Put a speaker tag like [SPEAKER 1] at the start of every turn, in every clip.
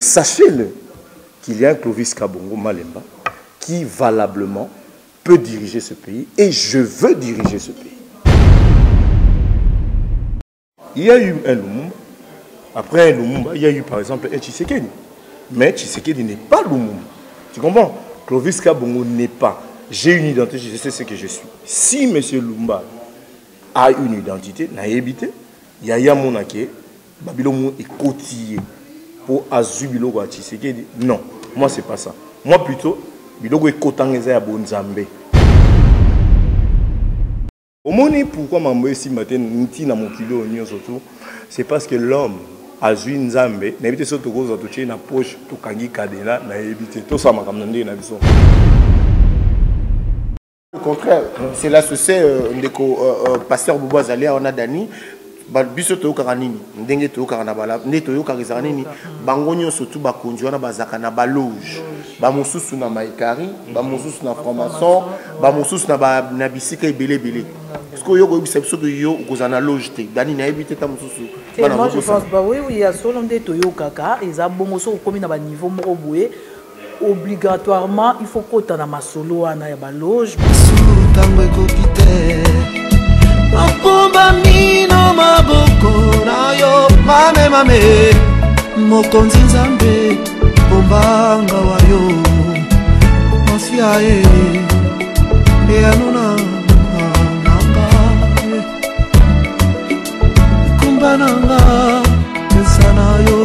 [SPEAKER 1] sachez-le qu'il y a un Clovis Kabongo Malemba qui valablement peut diriger ce pays et je veux diriger ce pays. Il y a eu un Lumumba, après un Lumumba, il y a eu par exemple un Tshisekedi. Mais Tshisekedi n'est pas Lumumba. Tu comprends? Clovis Kabongo n'est pas. J'ai une identité, je sais ce que je suis. Si M. Lumumba a une identité, n'a évité, il y a Monake, Babylone est cotillé pour Azubilo ou Tshisekedi. Non, moi c'est pas ça. Moi plutôt, Biloko est cotangé à Bonzambe. Au moment pourquoi m'envoyer si matin, n'iti na mon kilo surtout, c'est parce que l'homme a joué une zambe, n'a évité surtout que vous avez na poche, tout kangi kadena, n'a évité tout ça m'a kamnandé na biso.
[SPEAKER 2] Au contraire, c'est l'associé pasteur Bobo Azali on a Dani biso to karanini ndenge to karana bala ne to yoka nini bango nyonso tu bakonjwa na bazaka na baloge ba mosusu na maikari ba mosusu na franc-maçon ba mosusu na bisika ebele parce que yoko bisa biso to yo kozana loge te Dani na ebité ta mosusu.
[SPEAKER 3] Moi je pense bah oui il y a solo nde to yokaka eza bongo so komi na ba niveau moko boye obligatoirement il faut kota na masolo wana ya baloge tango ekopite akomba mino maboko na yo mame mokonzi nzambe bombanga wa yo mafia anona nanga kumba nanga pesa na yo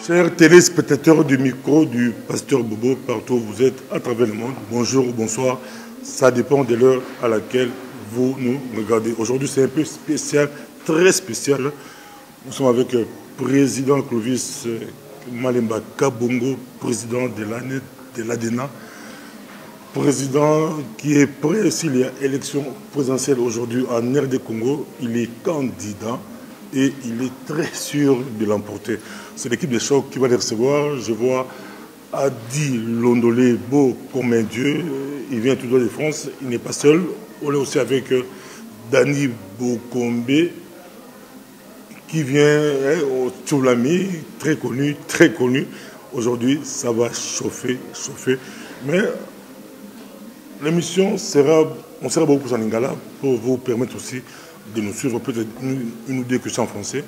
[SPEAKER 4] Chers téléspectateurs du micro du pasteur Bobo, partout où vous êtes à travers le monde, bonjour ou bonsoir, ça dépend de l'heure à laquelle vous nous regardez. Aujourd'hui c'est un peu spécial, très spécial. Nous sommes avec le président Clovis Malemba Kabongo, président de l'ADENA, président qui est prêt s'il y a élection présidentielle aujourd'hui en RD Congo, il est candidat et il est très sûr de l'emporter. C'est l'équipe de choc qui va les recevoir. Je vois Adi Londolé, beau comme un dieu. Il vient tout droit de France. Il n'est pas seul. On est aussi avec Dani Bokombe, qui vient au Tchoulami, très connu, très connu. Aujourd'hui, ça va chauffer. Mais l'émission sera, on sera beaucoup plus en lingala pour vous permettre aussi de nous suivre peut-être une ou deux questions en français.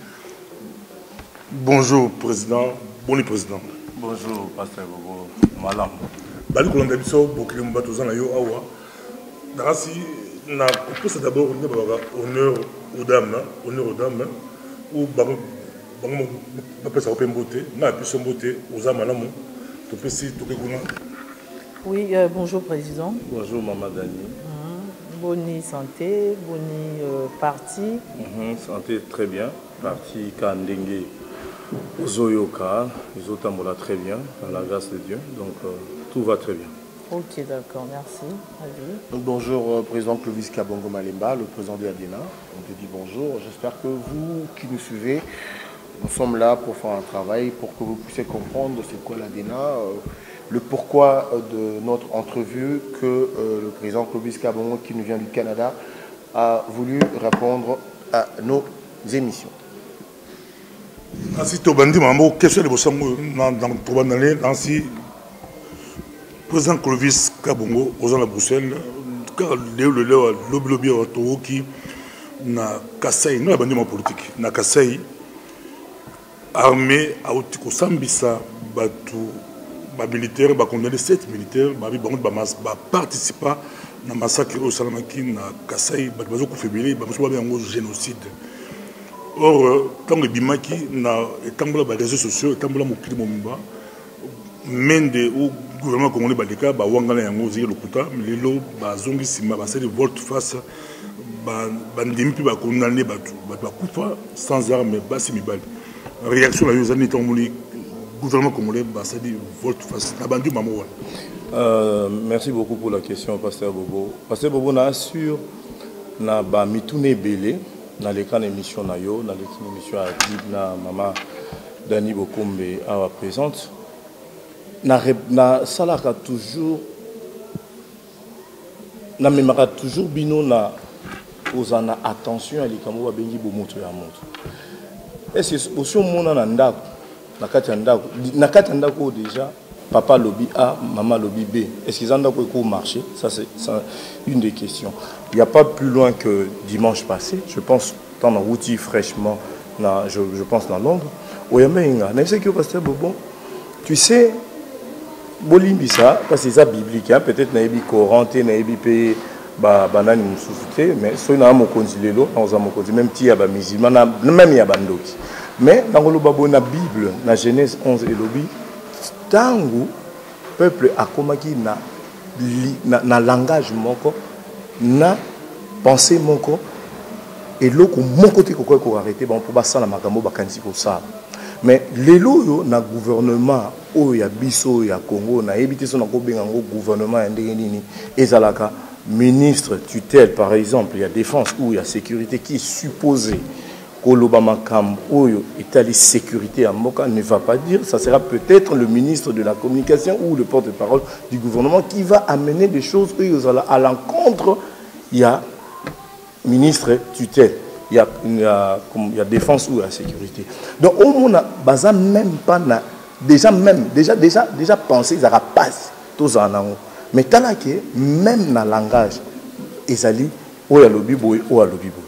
[SPEAKER 4] Bonjour, président. Bon président.
[SPEAKER 1] Bonjour, pasteur Bobo. Malam.
[SPEAKER 4] Bali Kolanda biso bokile mbatoza na yo awa. Darasi na kopesa d'abord honneur aux dames, ou bango bapesa open beauté, na biso beauté aux amalamu. Topesi tokekuna.
[SPEAKER 3] Oui, bonjour président.
[SPEAKER 1] Bonjour maman Dani.
[SPEAKER 3] Boni santé, boni parti.
[SPEAKER 1] Santé très bien. Parti Kandenge. Zoyoka, Zotambola très bien, à la grâce de Dieu, donc tout va très bien.
[SPEAKER 3] Ok, d'accord, merci.
[SPEAKER 2] Donc, bonjour, président Clovis Kabongo Malemba, le président de l'ADENA. On te dit bonjour. J'espère que vous qui nous suivez, nous sommes là pour faire un travail, pour que vous puissiez comprendre c'est quoi l'ADENA, le pourquoi de notre entrevue que le président Clovis Kabongo, qui nous vient du Canada, a voulu répondre à nos émissions.
[SPEAKER 4] Ainsi, Tobandi Mambo, question de Bossango, dans si président Clovis Kabongo, aux gens de Bruxelles, car le lobby qui na Kassai, nous avons politique, na Kassai, armée, à Otiko Sambisa, militaire, condamné 7 militaires, participer à un massacre au Salamaki, na Kassai, bazo koufébélé, un génocide. Or, tant que Bimaki, tant que les réseaux sociaux, tant que les Momba, mène au gouvernement congolais, Badeka, Wangala Yangozi, le Kuta, Lilo, Bazongi Sima, c'est de volte face, Bandemi, condamné, Bakoufa, sans armes, Bassimibal. Réaction à Yozani, le gouvernement congolais, c'est de volte face, Nabandu Mamoua.
[SPEAKER 1] Merci beaucoup pour la question, pasteur Bobo. Pasteur Bobo, on assure na ba mitune belé na l'écran émission na yo na l'émission à Dib na maman Dani Bokombe à présente na salaka toujours na memara toujours bino na osana attention à likambo ba bengi bo moto ya moto. Est-ce que aussi mona na ndako na kati ndako déjà papa lobby A, maman lobby B. Est-ce qu'ils ont au marché? Ça c'est une des questions. Il n'y a pas plus loin que dimanche passé, je pense dans la route fraîchement je pense dans Londres. Tu sais, Bolimbi ça, parce que c'est biblique, hein? Peut-être naïbi Coran, naïbi banani mususuté, mais soit na mo konzilelo, na mo konzi même ti ya ba musulman, même ya bandoki. Mais dans le babo na Bible, na Genèse 11 et lobby, tangu peuple akomaki na langage moko, na pensée moko, et loko moko te ko arrêter bon pour basa na makambo bakanzi ko ça. Mais lelo yo na gouvernement o ya biso ya Congo na ebité so na ko benga ngo gouvernement ya ndenge nini ezalaka ministre tutelle par exemple, il y a défense ou il y a sécurité qui est supposé Kolobama Kam Oyo Italie sécurité à Moka ne va pas dire, ça sera peut-être le ministre de la communication ou le porte-parole du gouvernement qui va amener des choses à l'encontre. Il y a ministre tutelle, il y a défense ou la sécurité. Donc au moins baza même pas na déjà pensé ça passe tous en haut. Mais tant que même dans le langage ezali oya lobi boy oya lobi boy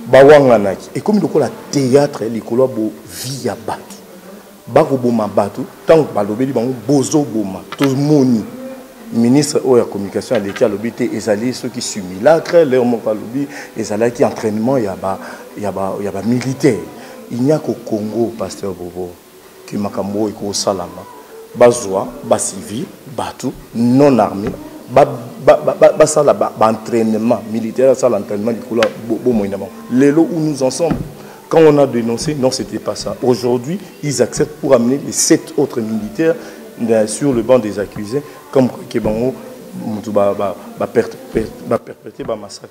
[SPEAKER 1] bawanganaki et comme le théâtre likolo bo via batu bako boma batu tant que balobeli bango bozo boma tous moni ministre oya communication à l'état lobité ezali ceux qui simulacre leur mot pas lobi ezali qui entraînement ya ba militaire il n'y a qu'au Congo pasteur Bobo qui makambo iko salama bazwa ba civil batu non armé ça entraînement militaire ça l'entraînement du couleur l'élo où nous en sommes quand on a dénoncé non c'était pas ça aujourd'hui ils acceptent pour amener les 7 autres militaires sur le banc des accusés comme Kebango perpétrer massacre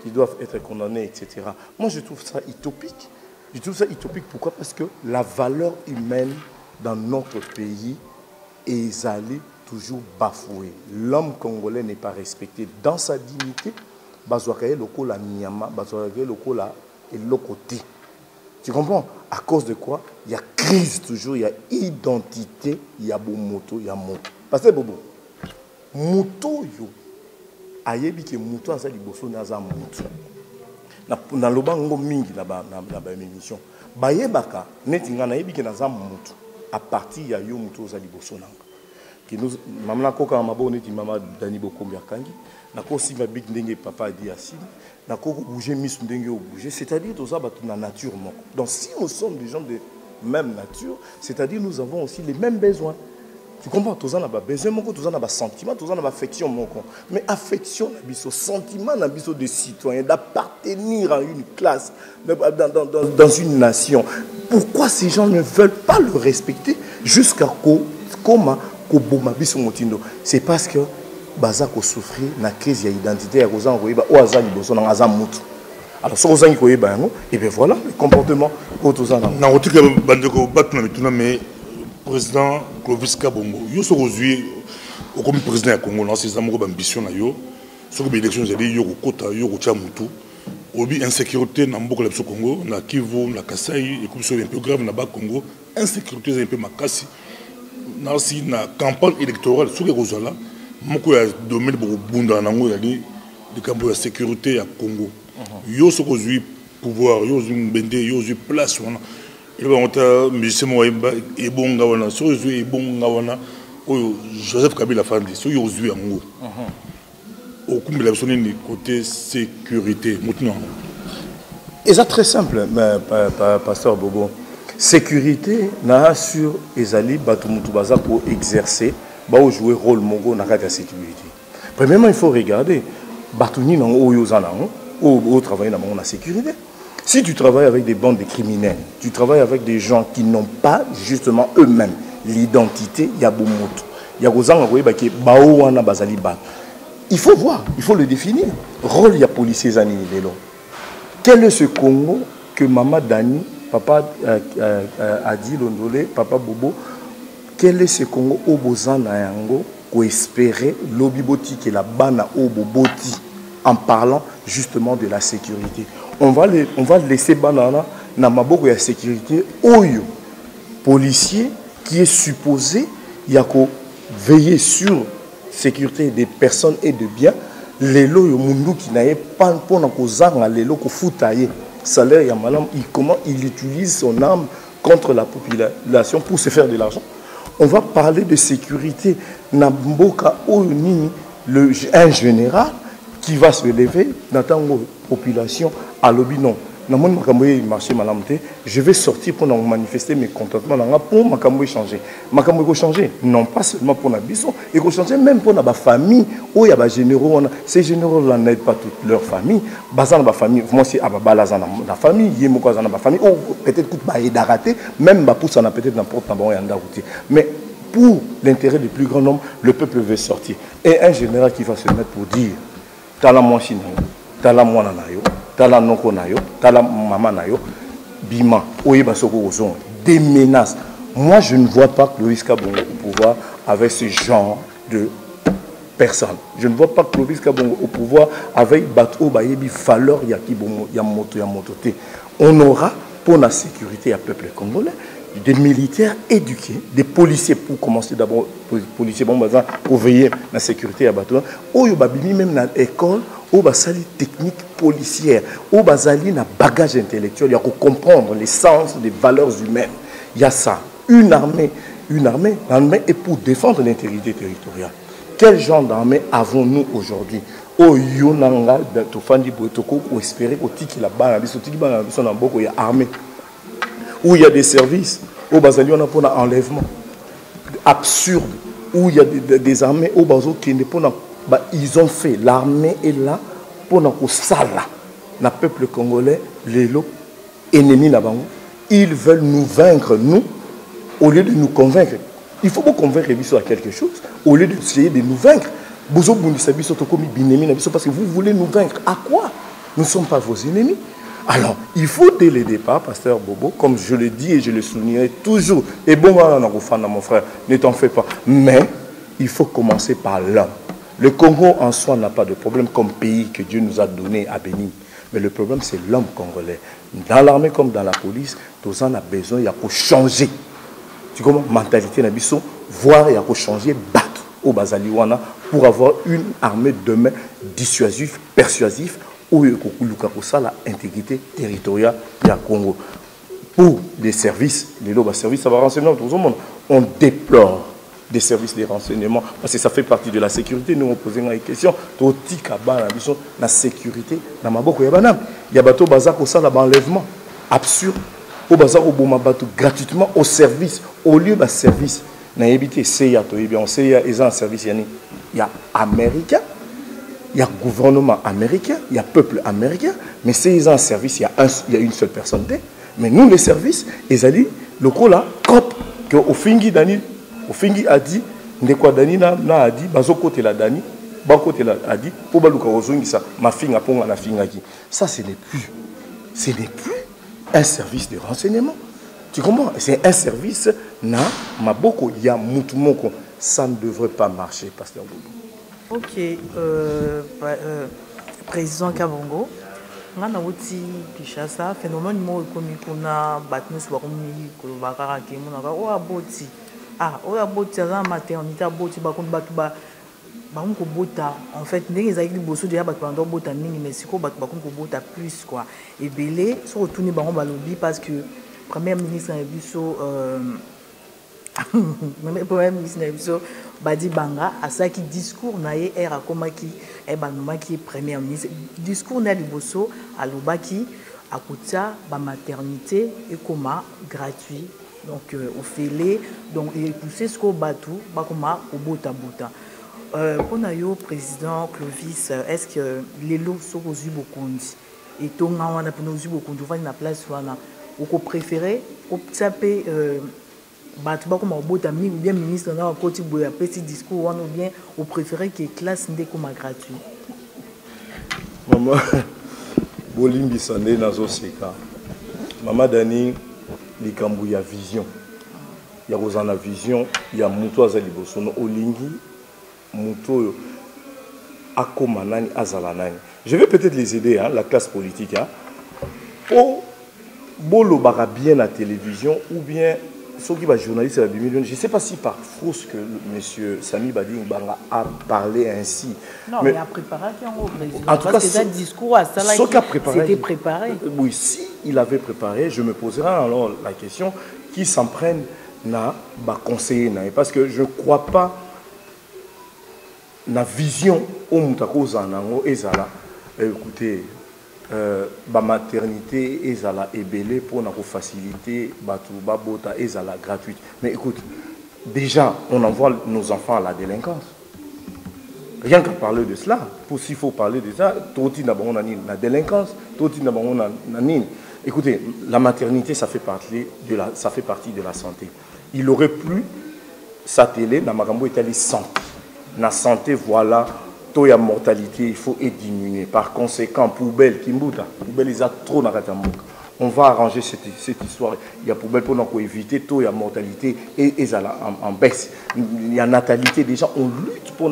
[SPEAKER 1] qui doivent être condamnés etc. Moi je trouve ça utopique pourquoi? Parce que la valeur humaine dans notre pays est allé toujours bafoué. L'homme congolais n'est pas respecté dans sa dignité. Bazouakaye loko la nyama, bazouakaye loko la et côté. Tu comprends? À cause de quoi? Il y a crise toujours, il y a identité, il y a beau moto, il y a moto. Parce que bobo, moto yo, ayebi ke moto asa liboso na za moto. Na lobango mingi na ba émission. Bayebaka netinga na yebi ke na za moto. À partir ya yo moto za liboso nanga. Qui nous maman koka mabone ti maman Dani Bokombe akangi na ko si mabik ndenge papa dit assis na ko bouger misu ndenge au bouger, c'est-à-dire tout ça ba na nature moko. Donc si nous sommes des gens de même nature, c'est-à-dire nous avons aussi les mêmes besoins. Tu comprends? Tous en a besoin moko, tous en a sentiment, tous en a affection moko. Mais affection na biso, sentiment na biso de citoyen, d'appartenir à une classe, dans une nation. Pourquoi ces gens ne veulent pas le respecter jusqu'à comment c'est parce que baza ko souffrir na crise d'identité ya kozan koyeba o azali boso na azam mutu. Alors so kozangi koyeba yango et bien voilà le comportement autozana.
[SPEAKER 4] Na otika bandeko batuna mituna mais président Clovis Kabongo yo so kozui au comme président ya Congo na ses amours ambition na yo so ko élection zali yo ko kota yo ko tia mutu obi insécurité na mboka la biso Congo na Kivu na Kasai et comme so un peu grave na ba Congo insécurité un peu makasi. Dans la campagne électorale, ce que vous avez là, beaucoup de domaines pour bunda nango yali de campo de sécurité à Congo. Yo ce que vous pouvoir, yo bende, yo place wana. Il va monter musicien moyemba et bon gawana, so yo et bon gawana. Oyo Joseph Kabila Fandi, so yo zu yango. Au kumbi la sonne côté sécurité, maintenant.
[SPEAKER 1] Et c'est très simple, pasteur Bobo. Sécurité na sur ezali batumutu baza pour exercer ba jouer rôle mongo na la sécurité. Premièrement, il faut regarder batuni na oyo zanango ou travailler na la sécurité. Si tu travailles avec des bandes de criminels, tu travailles avec des gens qui n'ont pas justement eux-mêmes l'identité ya bomoto. Ya kozanga koyeba ke bao wana bazali ba. il faut voir, il faut le définir. Rôle, il y a policiers à Nivelo. Quel est ce Congo que Maman Dani, Papa Adi Londolé, Papa Bobo, quel est ce Congo au Bozan Nayango qu'on espérait l'obiboti qui est la bana au Boboti en parlant justement de la sécurité. On va laisser banana na maboko ya sécurité oyo policier qui est supposé veiller sur sécurité des personnes et des biens. Lelo yo mundu qui n'a pas pour kozanga lelo ko futaye salaire ya malam, comment il utilise son arme contre la population pour se faire de l'argent. On va parler de sécurité na mboka oyo un général qui va se lever dans la population à l'obinon. Je vais sortir pour manifester mes contentements pour ma changer. Ma changer non pas seulement pour la bison, et changer même pour la famille où il y a des généraux. Ces généraux n'aident pas toute leur famille. Bazan la famille, moi c'est Ababalazan la famille, Yemokazan la famille, ou peut-être que tu as raté, même Bapous en a peut-être n'importe quoi. Mais pour l'intérêt du plus grand nombre, le peuple veut sortir. Et un général qui va se mettre pour dire Tala Mwanshi nayo, Tala Mwana nayo, Tala Noko nayo, Tala Mama nayo, Bima, Oyeba Soko Ozon, des menaces. Moi, je ne vois pas Clovis Kabongo au pouvoir avec ce genre de personnes. Je ne vois pas Clovis Kabongo au pouvoir avec Bato Bayebi Valeur Yamoto. On aura pour la sécurité à peuple congolais des militaires éduqués, des policiers pour commencer d'abord, policiers pour veiller à la sécurité à Bato. Oyo babimi même dans l'école, au basali technique policière, au basali na bagage intellectuel, il y a pour comprendre l'essence des valeurs humaines. Il y a ça. L'armée est pour défendre l'intégrité territoriale. Quel genre d'armée avons-nous aujourd'hui? Oh yonanga tofandi boetoko ou espérer au tiki la bana biso tiki bana biso na mboko ya armée où il y a des services au basali on a pour enlèvement absurde où il y a des armées au bazo qui ne pour ils ont fait l'armée est là pour na ko sala na peuple congolais les lots ennemis na bango ils veulent nous vaincre nous au lieu de nous convaincre. Il faut pas convaincre biso à quelque chose au lieu d'essayer de nous vaincre. Parce que vous voulez nous vaincre. À quoi? Nous ne sommes pas vos ennemis. Alors, il faut dès le départ, Pasteur Bobo, comme je le dis et je le soulignerai toujours, et bon, mon frère, ne t'en fais pas. Mais il faut commencer par l'homme. Le Congo en soi n'a pas de problème comme pays que Dieu nous a donné à bénir. Mais le problème, c'est l'homme congolais. Dans l'armée comme dans la police, tous en a besoin, il y a pour changer. Tu comprends? Mentalité, voir, il y a pour changer, battre au Bazaliwana pour avoir une armée demain dissuasive, persuasive, où il y a la intégrité territoriale du Congo. Pour des services, les services, ça va renseigner tout le monde. On déplore des services de renseignement parce que ça fait partie de la sécurité. Nous on posons une question. La sécurité, il y a bateau bazar au ça l'enlèvement absurde. Au bazar au Bombato gratuitement au service, au lieu de service. On sait un service, il y a américain, il y a gouvernement américain, il y a peuple américain, mais c'est un service, il y a une seule personne. Mais nous, les services, ils ont dit, le coup là, que au fingi a dit, ndekwa Dani na a dit, bazo côté la Dani, bas côté la a dit, pour baluka ozongi ça, ma finga ponga na finga qui. Ça, ce n'est plus un service de renseignement. Tu comprends? C'est un service, na maboko ya mutumoko. Ça ne devrait pas marcher, Pasteur Bobo.
[SPEAKER 3] Ok, président Kabongo, on a aussi Kishasa, phénomène mo comme qu'on a battu sur Rumi, que le Bakara qui mon a oh aboti, aboti à la maternité aboti bakon batuba, bakon ko bota. En fait, les aïeux bosso déjà batu ando bota nini mais si ko bakon ko bota plus quoi. Et belé sur retourner bakon balobi parce que Premier ministre Nabiso, Premier ministre Nabiso, Badi Banga, à ça qui discours naïe era comme qui est banoma qui est Premier ministre. Discours naïe Bosso, à l'obaki, à Koutia, ba maternité et coma gratuit. Donc au fêlé, donc et pousser ce qu'on batou, ba coma au bota bota. On a eu président Clovis, est-ce que les lots sont aux Ubokundi et ton on a pour nos Ubokundi, on va na place ou qu'on préférait taper bato bakoma obota mingi ou bien ministre na akoti boya petit discours wana ou bien au préféré que classe nde koma gratuit.
[SPEAKER 1] Maman bolimbisa nde nazoseka. Mama Dani likambo ya vision. Ya kozana vision ya mutu aza liboso no olingi mutu oyo akoma nani azala nani. Je vais peut-être les aider, hein, la classe politique, hein, pour bolobaka bien la télévision ou bien ceux qui va journaliste à la Bimilion. Je ne sais pas si par fausse que monsieur Sami Bading Banga a parlé ainsi.
[SPEAKER 3] Non, mais il a préparé au président.
[SPEAKER 1] En tout cas,
[SPEAKER 3] parce que ça discours à ça, c'était préparé.
[SPEAKER 1] Oui, si il avait préparé, je me poserai alors la question qui s'en prenne na ba conseiller parce que je ne crois pas na vision au mutako zanango ezala. Écoutez, ba maternité ezala ebelé pour na faciliter batu babota ezala gratuite. Mais écoute, déjà on envoie nos enfants à la délinquance. Rien qu'à parler de cela, s'il faut parler de ça, toti na bango na la délinquance, toti na bango na nini. Écoutez, la maternité ça fait partie de la santé. Il aurait plu s'atteler na makambo etali santé. Na santé voilà. Taux de mortalité, il faut diminuer. Par conséquent, poubelle, Kimbuta, poubelle, ils ont trop dans la on va arranger cette histoire. Il y a poubelle pour nous éviter taux de mortalité et en baisse. Il y a natalité déjà, on lutte pour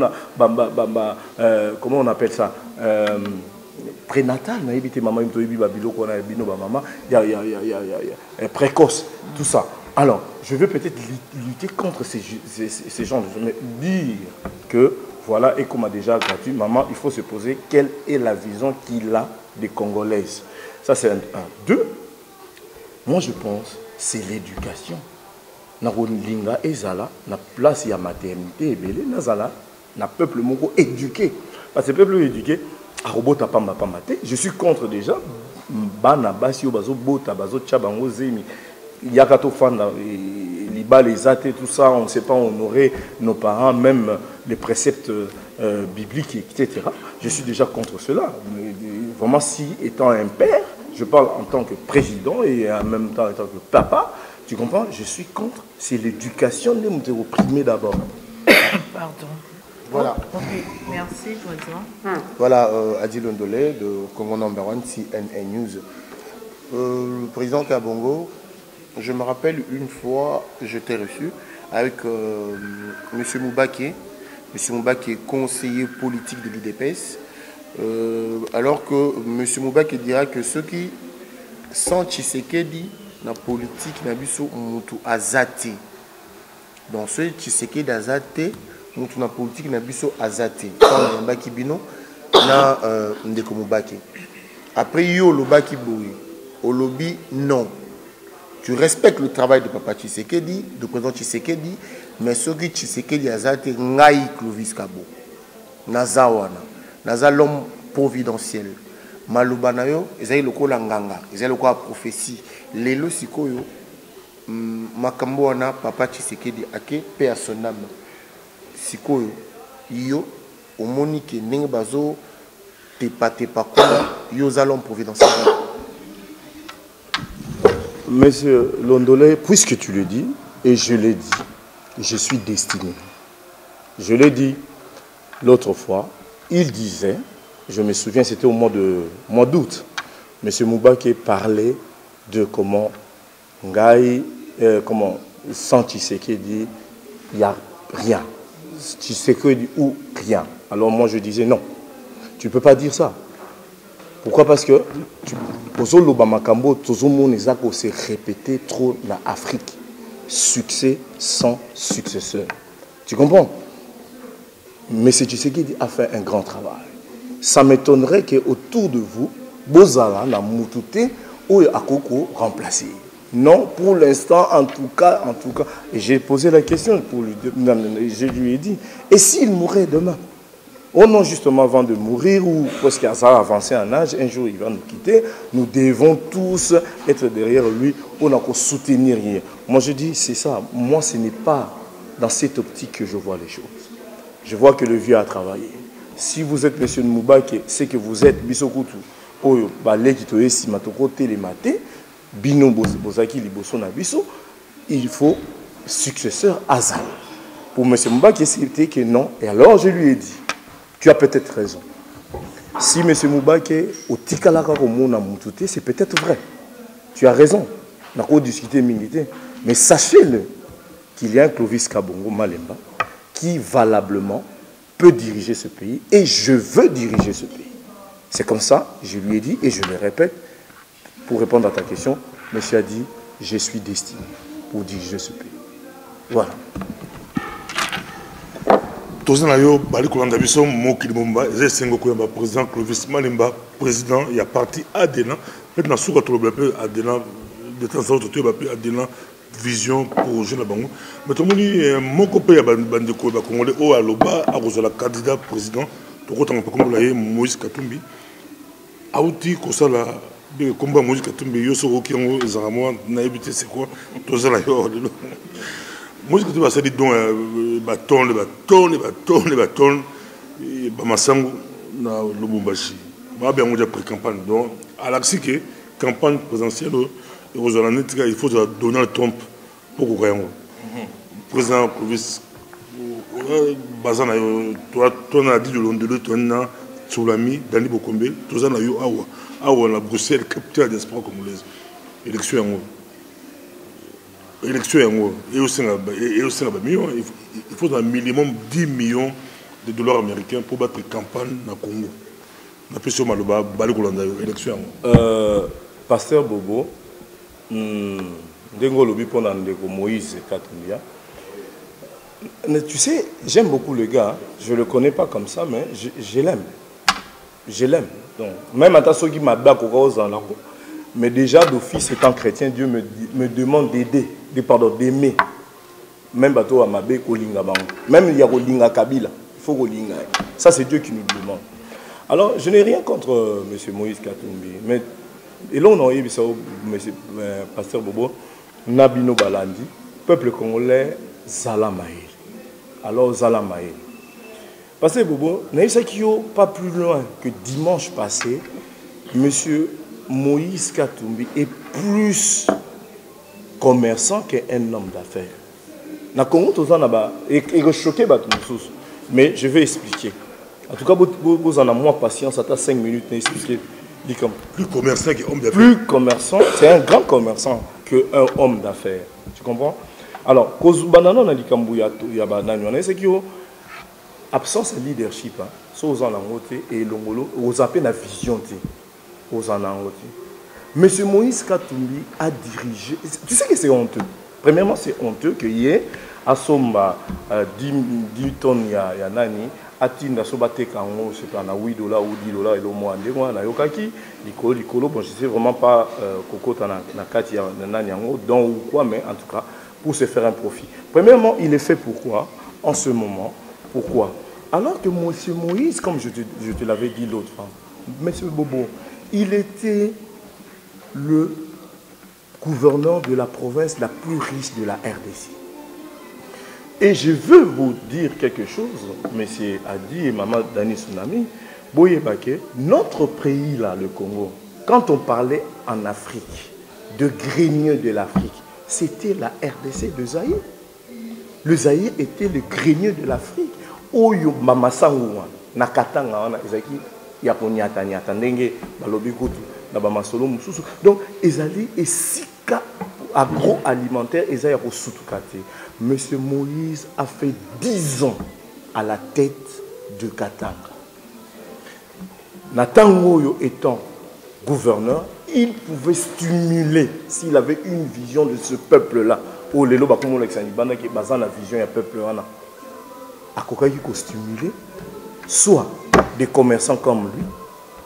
[SPEAKER 1] comment on appelle ça prénatal, précoce, tout ça. Alors, je veux peut-être lutter contre ces gens, mais dire que voilà, et comme a déjà gratuit, maman, il faut se poser quelle est la vision qu'il a des Congolaises. Ça, c'est un. Deux, moi, je pense, c'est l'éducation. Na linga ezala, na place ya maternité, ebele, nazala, na peuple moko éduqué. Parce que le peuple éduqué, a robota pamba pambate. Je suis contre déjà. Bana basi yo bazo bota, bazo tchabango zemi. Yakato fanda, les athées, tout ça, on ne sait pas honorer nos parents, même les préceptes bibliques, etc. Je suis déjà contre cela. Vraiment, si étant un père, je parle en tant que président et en même temps en tant que papa, tu comprends, je suis contre. C'est l'éducation de nous opprimer d'abord.
[SPEAKER 3] Pardon.
[SPEAKER 2] Voilà.
[SPEAKER 3] Okay. Merci, président.
[SPEAKER 2] Voilà, Adil Ondolé de Congo Number 1 CNN News. Le président Kabongo, je me rappelle une fois, je t'ai reçu avec M. Moubake. M. Moubake est conseiller politique de l'IDPS. Alors que M. Moubake dira que ceux qui sont Tshisekedi dans la politique, na biso mutu azate. Donc ceux Tshisekedi azate, mutu na politique na biso azate. Quand Mbaki bino na ndeko Moubake. Après yo lobaki boui, au lobby non. Tu respectes le travail de Papa Tshisekedi, de président Tshisekedi, mais ce qui Tshisekedi azate ngai Clovis Kabo. Naza wana, naza l'homme providentiel. Malubanayo, ezali lokola nganga, ezali lokola prophétie. Lelo sikoyo makambo wana Papa Tshisekedi ake paix à son âme. Sikoyo yo omonike ndenge bazo tepa kola yo za l'homme providentiel.
[SPEAKER 1] Monsieur Londolé, puisque tu le dis, et je l'ai dit, je suis destiné. Je l'ai dit l'autre fois, il disait, je me souviens, c'était au mois d'août, monsieur Moubake parlait de comment Ngaï, comment sans Tshisekedi, il n'y a rien. Tshisekedi ou rien. Alors moi je disais non, tu ne peux pas dire ça. Pourquoi? Parce que se répéter trop dans l'Afrique. Succès sans successeur. Tu comprends? Mais c'est Tshisekedi a fait un grand travail. Ça m'étonnerait qu'autour de vous, Bozala n'a moutouté ou Akoko remplacé. Non, pour l'instant, en tout cas, et j'ai posé la question pour lui, je lui ai dit, et s'il mourait demain? Oh non, justement, avant de mourir, ou parce qu'il a avancé en âge, un jour il va nous quitter, nous devons tous être derrière lui, on a qu'à soutenir. Moi je dis, c'est ça, moi ce n'est pas dans cette optique que je vois les choses. Je vois que le vieux a travaillé. Si vous êtes monsieur Moubake, c'est que vous êtes Bisokutu, Oyo, Baleki Toyesi, Matoko, Télématé, Bino Bozaki, Liboso Nabiso, il faut successeur Azal. Pour M. Moubake, c'était que non. Et alors je lui ai dit, tu as peut-être raison. Si M. Moubake, au Tikalaka c'est peut-être vrai. Tu as raison. On a encore discuté militaire. Mais sachez-le qu'il y a un Clovis Kabongo Malemba qui valablement peut diriger ce pays et je veux diriger ce pays. C'est comme ça, je lui ai dit et je le répète, pour répondre à ta question, monsieur a dit, je suis destiné pour diriger ce pays. Voilà.
[SPEAKER 4] Président Clovis Malemba, président, il y a parti Adena. Maintenant, si on a Adena, de temps en temps, Adena, vision pour jeune Bango. Mais tout le monde, mon copain, il y a des Congolais, au Aloba, à la candidat président, tout le monde, Moïse Katumbi. Aouti, comme ça, le combat Moïse Katumbi, il y a des gens qui ont c'est quoi, tout ça, là, Moïse Katumbi a dit les bâtons, Bamasango, na Lubumbashi. Je vais pré-campagne. Donc, à la campagne présidentielle, il faut donner le Trump pour que vous président Clovis, Bazana, tu as dit de l'Ondele, tu as Tsoulami, Dani Bokombe, tu as dit Awa, la Bruxelles, capitale de l'espoir congolaise. Élection en haut. Élection en haut. Et aussi, il faut un minimum 10 millions de dollars américains pour battre campagne dans le Congo.
[SPEAKER 1] Pasteur Bobo, Moïse Katumbi. Tu sais, j'aime beaucoup le gars. Je ne le connais pas comme ça, mais je l'aime. Je l'aime. Même à Tassoki qui m'a battu, mais déjà d'office étant chrétien, Dieu me demande d'aimer. Même bateau à Mabé, Kolinga Bango. Même il y a Kolinga Kabila. Il faut Kolinga. Ça, c'est Dieu qui nous demande. Alors, je n'ai rien contre M. Moïse Katumbi. Mais, et là, on a eu M. Pasteur Bobo, Nabino Balandi, peuple congolais, Zala Maïl. Alors, Zala Maïl. Pasteur Bobo, pas plus loin que dimanche passé, M. Moïse Katumbi est plus commerçant qu'un homme d'affaires. Na Congo, tout ça, est choqué, mais je vais expliquer. En tout cas, vous en avez moins patience, ça t'a 5 minutes à expliquer.
[SPEAKER 4] Plus commerçant qu'homme d'affaires.
[SPEAKER 1] Plus commerçant, c'est un grand commerçant qu'un homme d'affaires. Tu comprends? Alors, Kozubanano na Likambouya, c'est qu'il y a absence de leadership. Aux en angoté et l'ongolo, aux appels à vision. Aux en angoté. Monsieur Moïse Katumbi a dirigé. Tu sais que c'est honteux. Premièrement, c'est honteux qu'il y ait à Somba 10 tonnes, il y a Nani. Atinda sobate kango c'est pas na 8 dollars ou 10 dollars et le mois ndengwa na yokaki likolo bon je sais vraiment pas kokota na kati ya nani yango donc ou quoi mais en tout cas pour se faire un profit. Premièrement, il est fait pourquoi en ce moment? Pourquoi? Alors que monsieur Moïse, comme je te l'avais dit l'autre fois, monsieur Bobo, il était le gouverneur de la province la plus riche de la RDC. Et je veux vous dire quelque chose, monsieur Adi et maman Dani Tsunami, Boyebake, notre pays là, le Congo, quand on parlait en Afrique, de grenier de l'Afrique, c'était la RDC de Zaïre. Le Zaïre était le grenier de l'Afrique. Oyo Mamasangoua, Nakatanga, Ezaki, Yaponiata, Nyata, Ndenge, Balobikutu, Nabamasolo, Moussoussou. Donc, Ezali et Sika agroalimentaire, Ezali au Soutoukate. Monsieur Moïse a fait 10 ans à la tête de Katanga. Natangoyo étant gouverneur, il pouvait stimuler, s'il avait une vision de ce peuple-là. Oh, les lois, comme on l'a dit, la vision du peuple. À quoi il faut stimuler, soit des commerçants comme lui,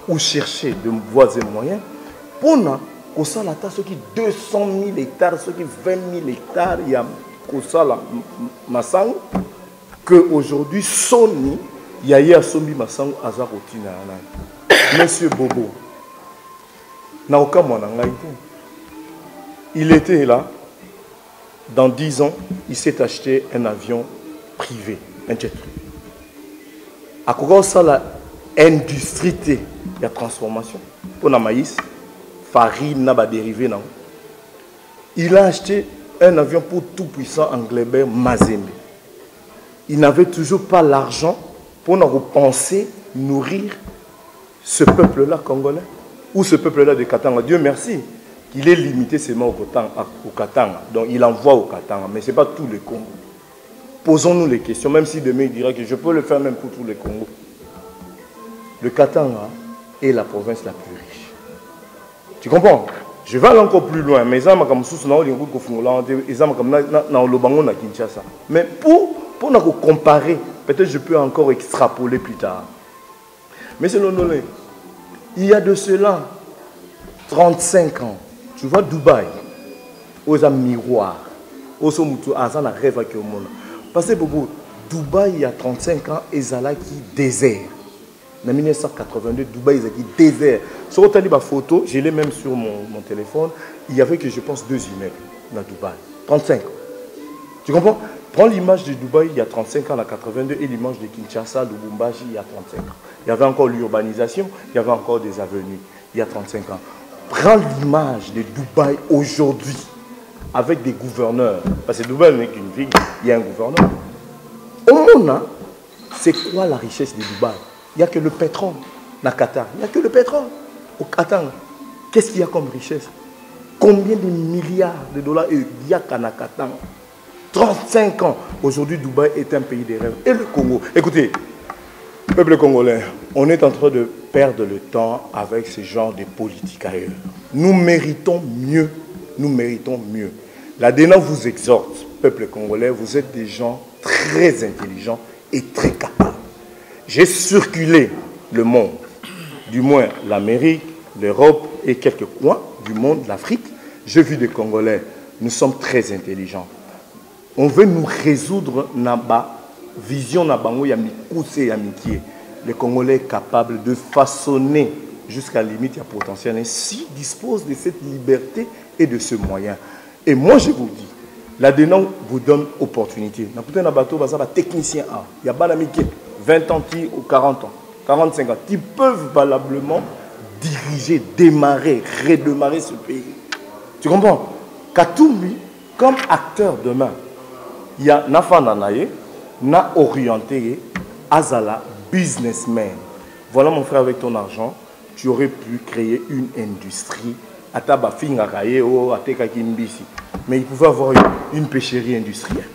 [SPEAKER 1] ou chercher de voies et moyens, pour que ça, la tasse qui 200 000 hectares, ceux qui 20 000 hectares, il y a Kosala Masango, que aujourd'hui Sony, Yaya Sombi Masango, Azarotina. Monsieur Bobo, il était là, dans 10 ans, il s'est acheté un avion privé, un jet privé. À quoi ça, l'industrie, il y a transformation. Pour la maïs, farine, n'a pas dérivé. Il a acheté un avion pour tout puissant Anglebert Mazembe. Il n'avait toujours pas l'argent pour nous penser nourrir ce peuple-là congolais ou ce peuple-là de Katanga. Dieu merci qu'il est limité seulement au Katanga. Donc il envoie au Katanga, mais ce n'est pas tout le Congo. Posons-nous les questions, même si demain il dira que je peux le faire même pour tout le Congo. Le Katanga est la province la plus riche. Tu comprends? Je vais aller encore plus loin, mais mais pour nous comparer, peut-être je peux encore extrapoler plus tard. Mais c'est l'honneur. Il y a de cela 35 ans, tu vois Dubaï, aux miroirs, aux rêve au monde. Parce que Dubaï, il y a 35 ans, ils allaient qui désert. En 1982, Dubaï, ils allaient désert. Sur la photo, je l'ai même sur mon téléphone, il y avait que je pense 2 immeubles dans Dubaï. 35 ans. Tu comprends? Prends l'image de Dubaï il y a 35 ans, la 82, et l'image de Kinshasa, Lubumbashi, il y a 35 ans. Il y avait encore l'urbanisation, il y avait encore des avenues, il y a 35 ans. Prends l'image de Dubaï aujourd'hui, avec des gouverneurs. Parce que Dubaï n'est qu'une ville, il y a un gouverneur. Au monde, c'est quoi la richesse de Dubaï? Il n'y a que le pétrole. Dans Qatar, il n'y a que le pétrole. Au Qatar, qu'est-ce qu'il y a comme richesse? Combien de milliards de dollars il y a qu'à Qatar? 35 ans. Aujourd'hui, Dubaï est un pays des rêves. Et le Congo, écoutez, peuple congolais, on est en train de perdre le temps avec ce genre de politique ailleurs. Nous méritons mieux. Nous méritons mieux. L'ADENA vous exhorte, peuple congolais, vous êtes des gens très intelligents et très capables. J'ai circulé le monde, du moins l'Amérique, l'Europe et quelques coins du monde, l'Afrique. J'ai vu des Congolais, nous sommes très intelligents. On veut nous résoudre naba vision nabango ya mikuse ya mikie. Les Congolais capables de façonner jusqu'à la limite ya potentiel ainsi disposent de cette liberté et de ce moyen. Et moi je vous dis, l'ADENA vous donne opportunité. N'a bateau bazaba technicien A, il y a banamike 20 ans ou 40 ans, 45 ans, qui peuvent valablement diriger, démarrer, redémarrer ce pays. Tu comprends? Katumbi, comme acteur demain, il y a Nafananaye, na orienté, Azala, businessman. Voilà mon frère, avec ton argent, tu aurais pu créer une industrie. Mais il pouvait avoir une pêcherie industrielle,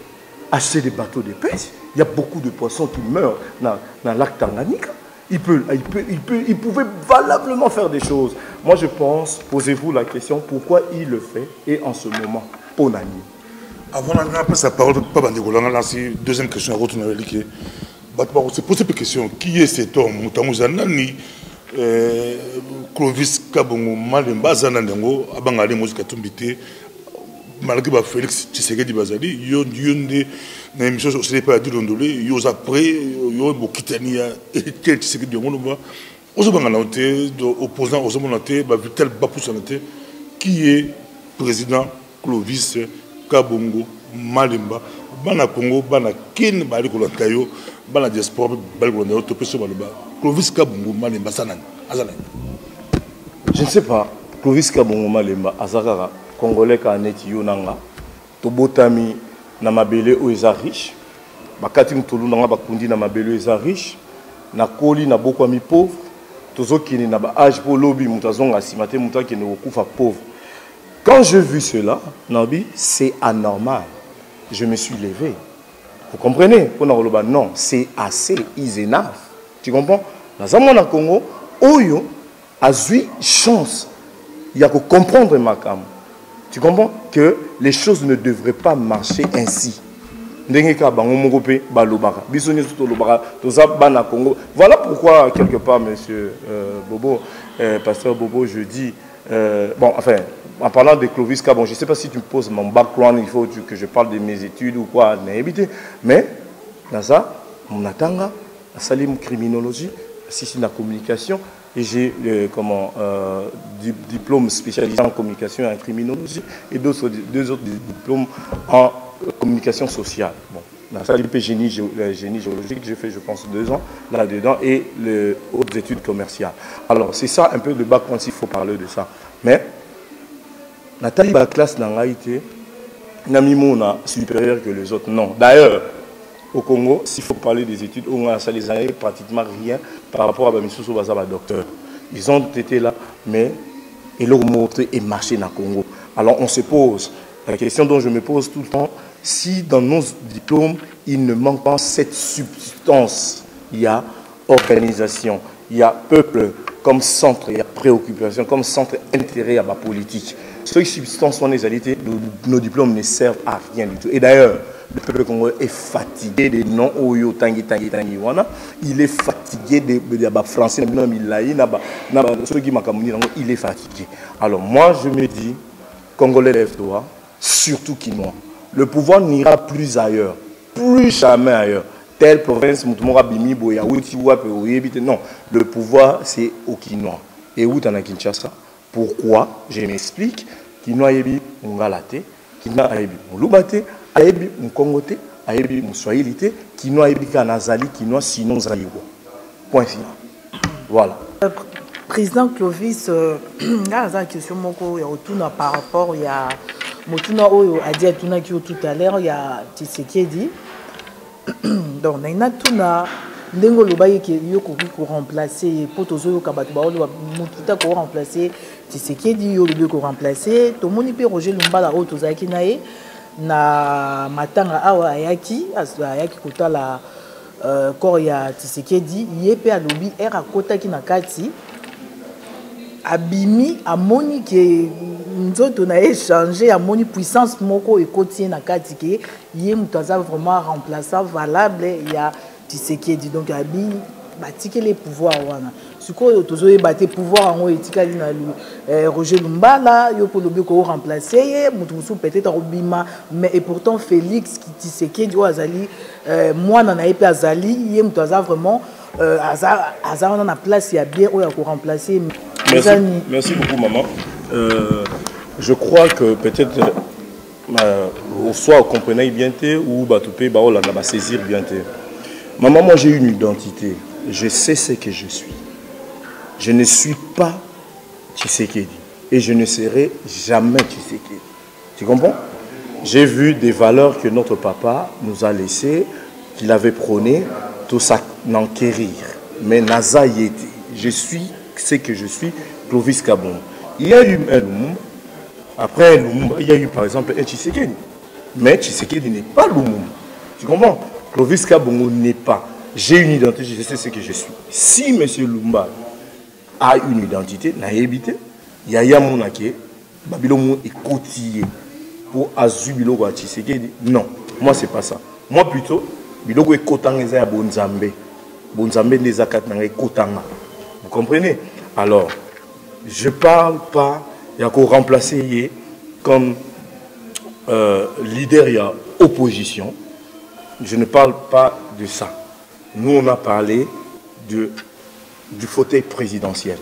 [SPEAKER 1] acheter des bateaux de pêche. Il y a beaucoup de poissons qui meurent dans le lac Tanganyika. Il pouvait valablement faire des choses. Moi, je pense, posez-vous la question, pourquoi il le fait et en ce moment, pour Nani.
[SPEAKER 4] Avant de sa parole, deuxième question à retourner à l'équipe. C'est poser une question. Qui est cet homme? Clovis Kabongo Malemba Zanandengo, Abangale Mosika Tumbité, malgré Félix Tshisekedi Bazali, Yonde, na émission sur les pays d'Ondolé, Yos après, Yo Bokitania, et Tshisekedi Yongo, Ozobangalante, opposant aux Omonate, Vital Bapousanate, qui est président Clovis Kabongo Malemba, Bana Congo, Bana Kin, Bali Kolantayo, Bana diaspora, Bali Kolantayo, Topeso Baleba, Clovis Kabongo Malemba Sanan, Azalan.
[SPEAKER 1] Je ne sais pas, Clovis Kabongo Malemba, Azakara, Congolais Kaneti Yonanga, Tobotami, Namabele Oeza riche, Bakati Mtolu Nanga Bakundi Namabele Oeza riche, Nakoli Naboko Ami pauvre, Tozo Kini Naba Age pour lobby, Moutazonga Simate Mouta qui ne recouvre pauvre. Quand j'ai vu cela, Nabi, c'est anormal. Je me suis levé. Vous comprenez? Non, c'est assez, is enough. Tu comprends? Dans un Congo, Oyo a eu chance. Il y a que comprendre ma cam. Tu comprends que les choses ne devraient pas marcher ainsi. Voilà pourquoi, quelque part, monsieur Bobo, pasteur Bobo, je dis, bon, enfin, en parlant de Clovis Kabongo, je ne sais pas si tu me poses mon background, il faut que je parle de mes études ou quoi, mais dans ça, mon atanga, la salim criminologie, si la communication, et j'ai diplôme spécialisé en communication et en criminologie, et deux autres diplômes en communication sociale. Bon, dans ça, le génie géologique, j'ai fait, je pense, 2 ans là-dedans, et les autres études commerciales. Alors, c'est ça un peu le background s'il faut parler de ça. Mais, Nathalie Baclasse n'a pas été, Namimona supérieur que les autres. Non. D'ailleurs, au Congo, s'il faut parler des études, on a ça les années pratiquement rien par rapport à Bamissousso Bazaba docteur. Ils ont été là, mais ils ont montré et marché dans le Congo. Alors on se pose la question dont je me pose tout le temps, si dans nos diplômes, il ne manque pas cette substance, il y a organisation, il y a peuple comme centre, il y a préoccupation, comme centre intérêt à la politique. Ces substances sont les réalités, nos diplômes ne servent à rien du tout. Et d'ailleurs, le peuple congolais est fatigué des noms Oyo Tangi Tangi Tangi Wana. Il est fatigué des Français, il est fatigué. Alors moi je me dis, Congolais lève-toi, surtout Kinois. Le pouvoir n'ira plus ailleurs, plus jamais ailleurs. Telle province, non, le pouvoir c'est au Kinois. Et où t'en as Kinshasa? Pourquoi? Je m'explique. Kinois yebi Ngalate, Kinois yebi Lubate, ayebi Mkongote, ayebi Mswahilite, Kinois yebi Kanazali, Kinois sinon Zaïwo. Point final. Voilà.
[SPEAKER 3] Président Clovis, là, la question par rapport, il y a Motuna Oyo a dit à Tuna qui tout à l'heure, il y a Tshisekedi. Donc, il y a Tuna. Ndengo lobaye ki yoko ko remplacer potozo yo kabatu ba lo mututa ko remplacer Tshisekedi yo le ko remplacer to moni pe Roger Lumbala o tozaki nae na matanga awa ayaki kotala corps ya Tshisekedi yepe alobi era kotaki na kati abimi amoni ke nzoto na échanger amoni puissance moko ekoti na kati ke ye mutaza vraiment remplaçant valable ya Tshisekedi donc abi batiki les pouvoirs wana sikoyo tozo ebate pouvoir ngo etikali na Roger Lumbala yo pour lobi ko remplacer ye mutu peut-être obima mais et pourtant Félix Tshisekedi o azali mwana na epe azali ye mutu aza vraiment azana na place ya bien o ya ko remplacer.
[SPEAKER 1] Merci beaucoup maman. Je crois que peut-être soit comprenez bien ou batoupe ba on va saisir bien. Maman, moi j'ai une identité. Je sais ce que je suis. Je ne suis pas Tshisekedi. Et je ne serai jamais Tshisekedi. Tu comprends? J'ai vu des valeurs que notre papa nous a laissées, qu'il avait prônées, tout ça n'enquérir. Mais Naza y était. Je suis ce que je suis, Clovis Kabongo. Il y a eu un Lumumba. Après Lumumba, il y a eu par exemple un Tshisekedi. Mais Tshisekedi n'est pas Lumumba. Tu comprends? Clovis Kabongo n'est pas. J'ai une identité, je sais ce que je suis. Si M. Lumumba a une identité, n'a évité, il y a Yamounake, Babylone est côtier pour Azubilo à Tshisekedi. Non, moi c'est pas ça. Moi plutôt, Biloko est Kotanga à Bonzambe. Bonzambe les Akatanga est Kotanga. Vous comprenez? Alors, je parle pas, il y a qu'à remplacer comme leader, il y a opposition. Je ne parle pas de ça. Nous, on a parlé du fauteuil présidentiel.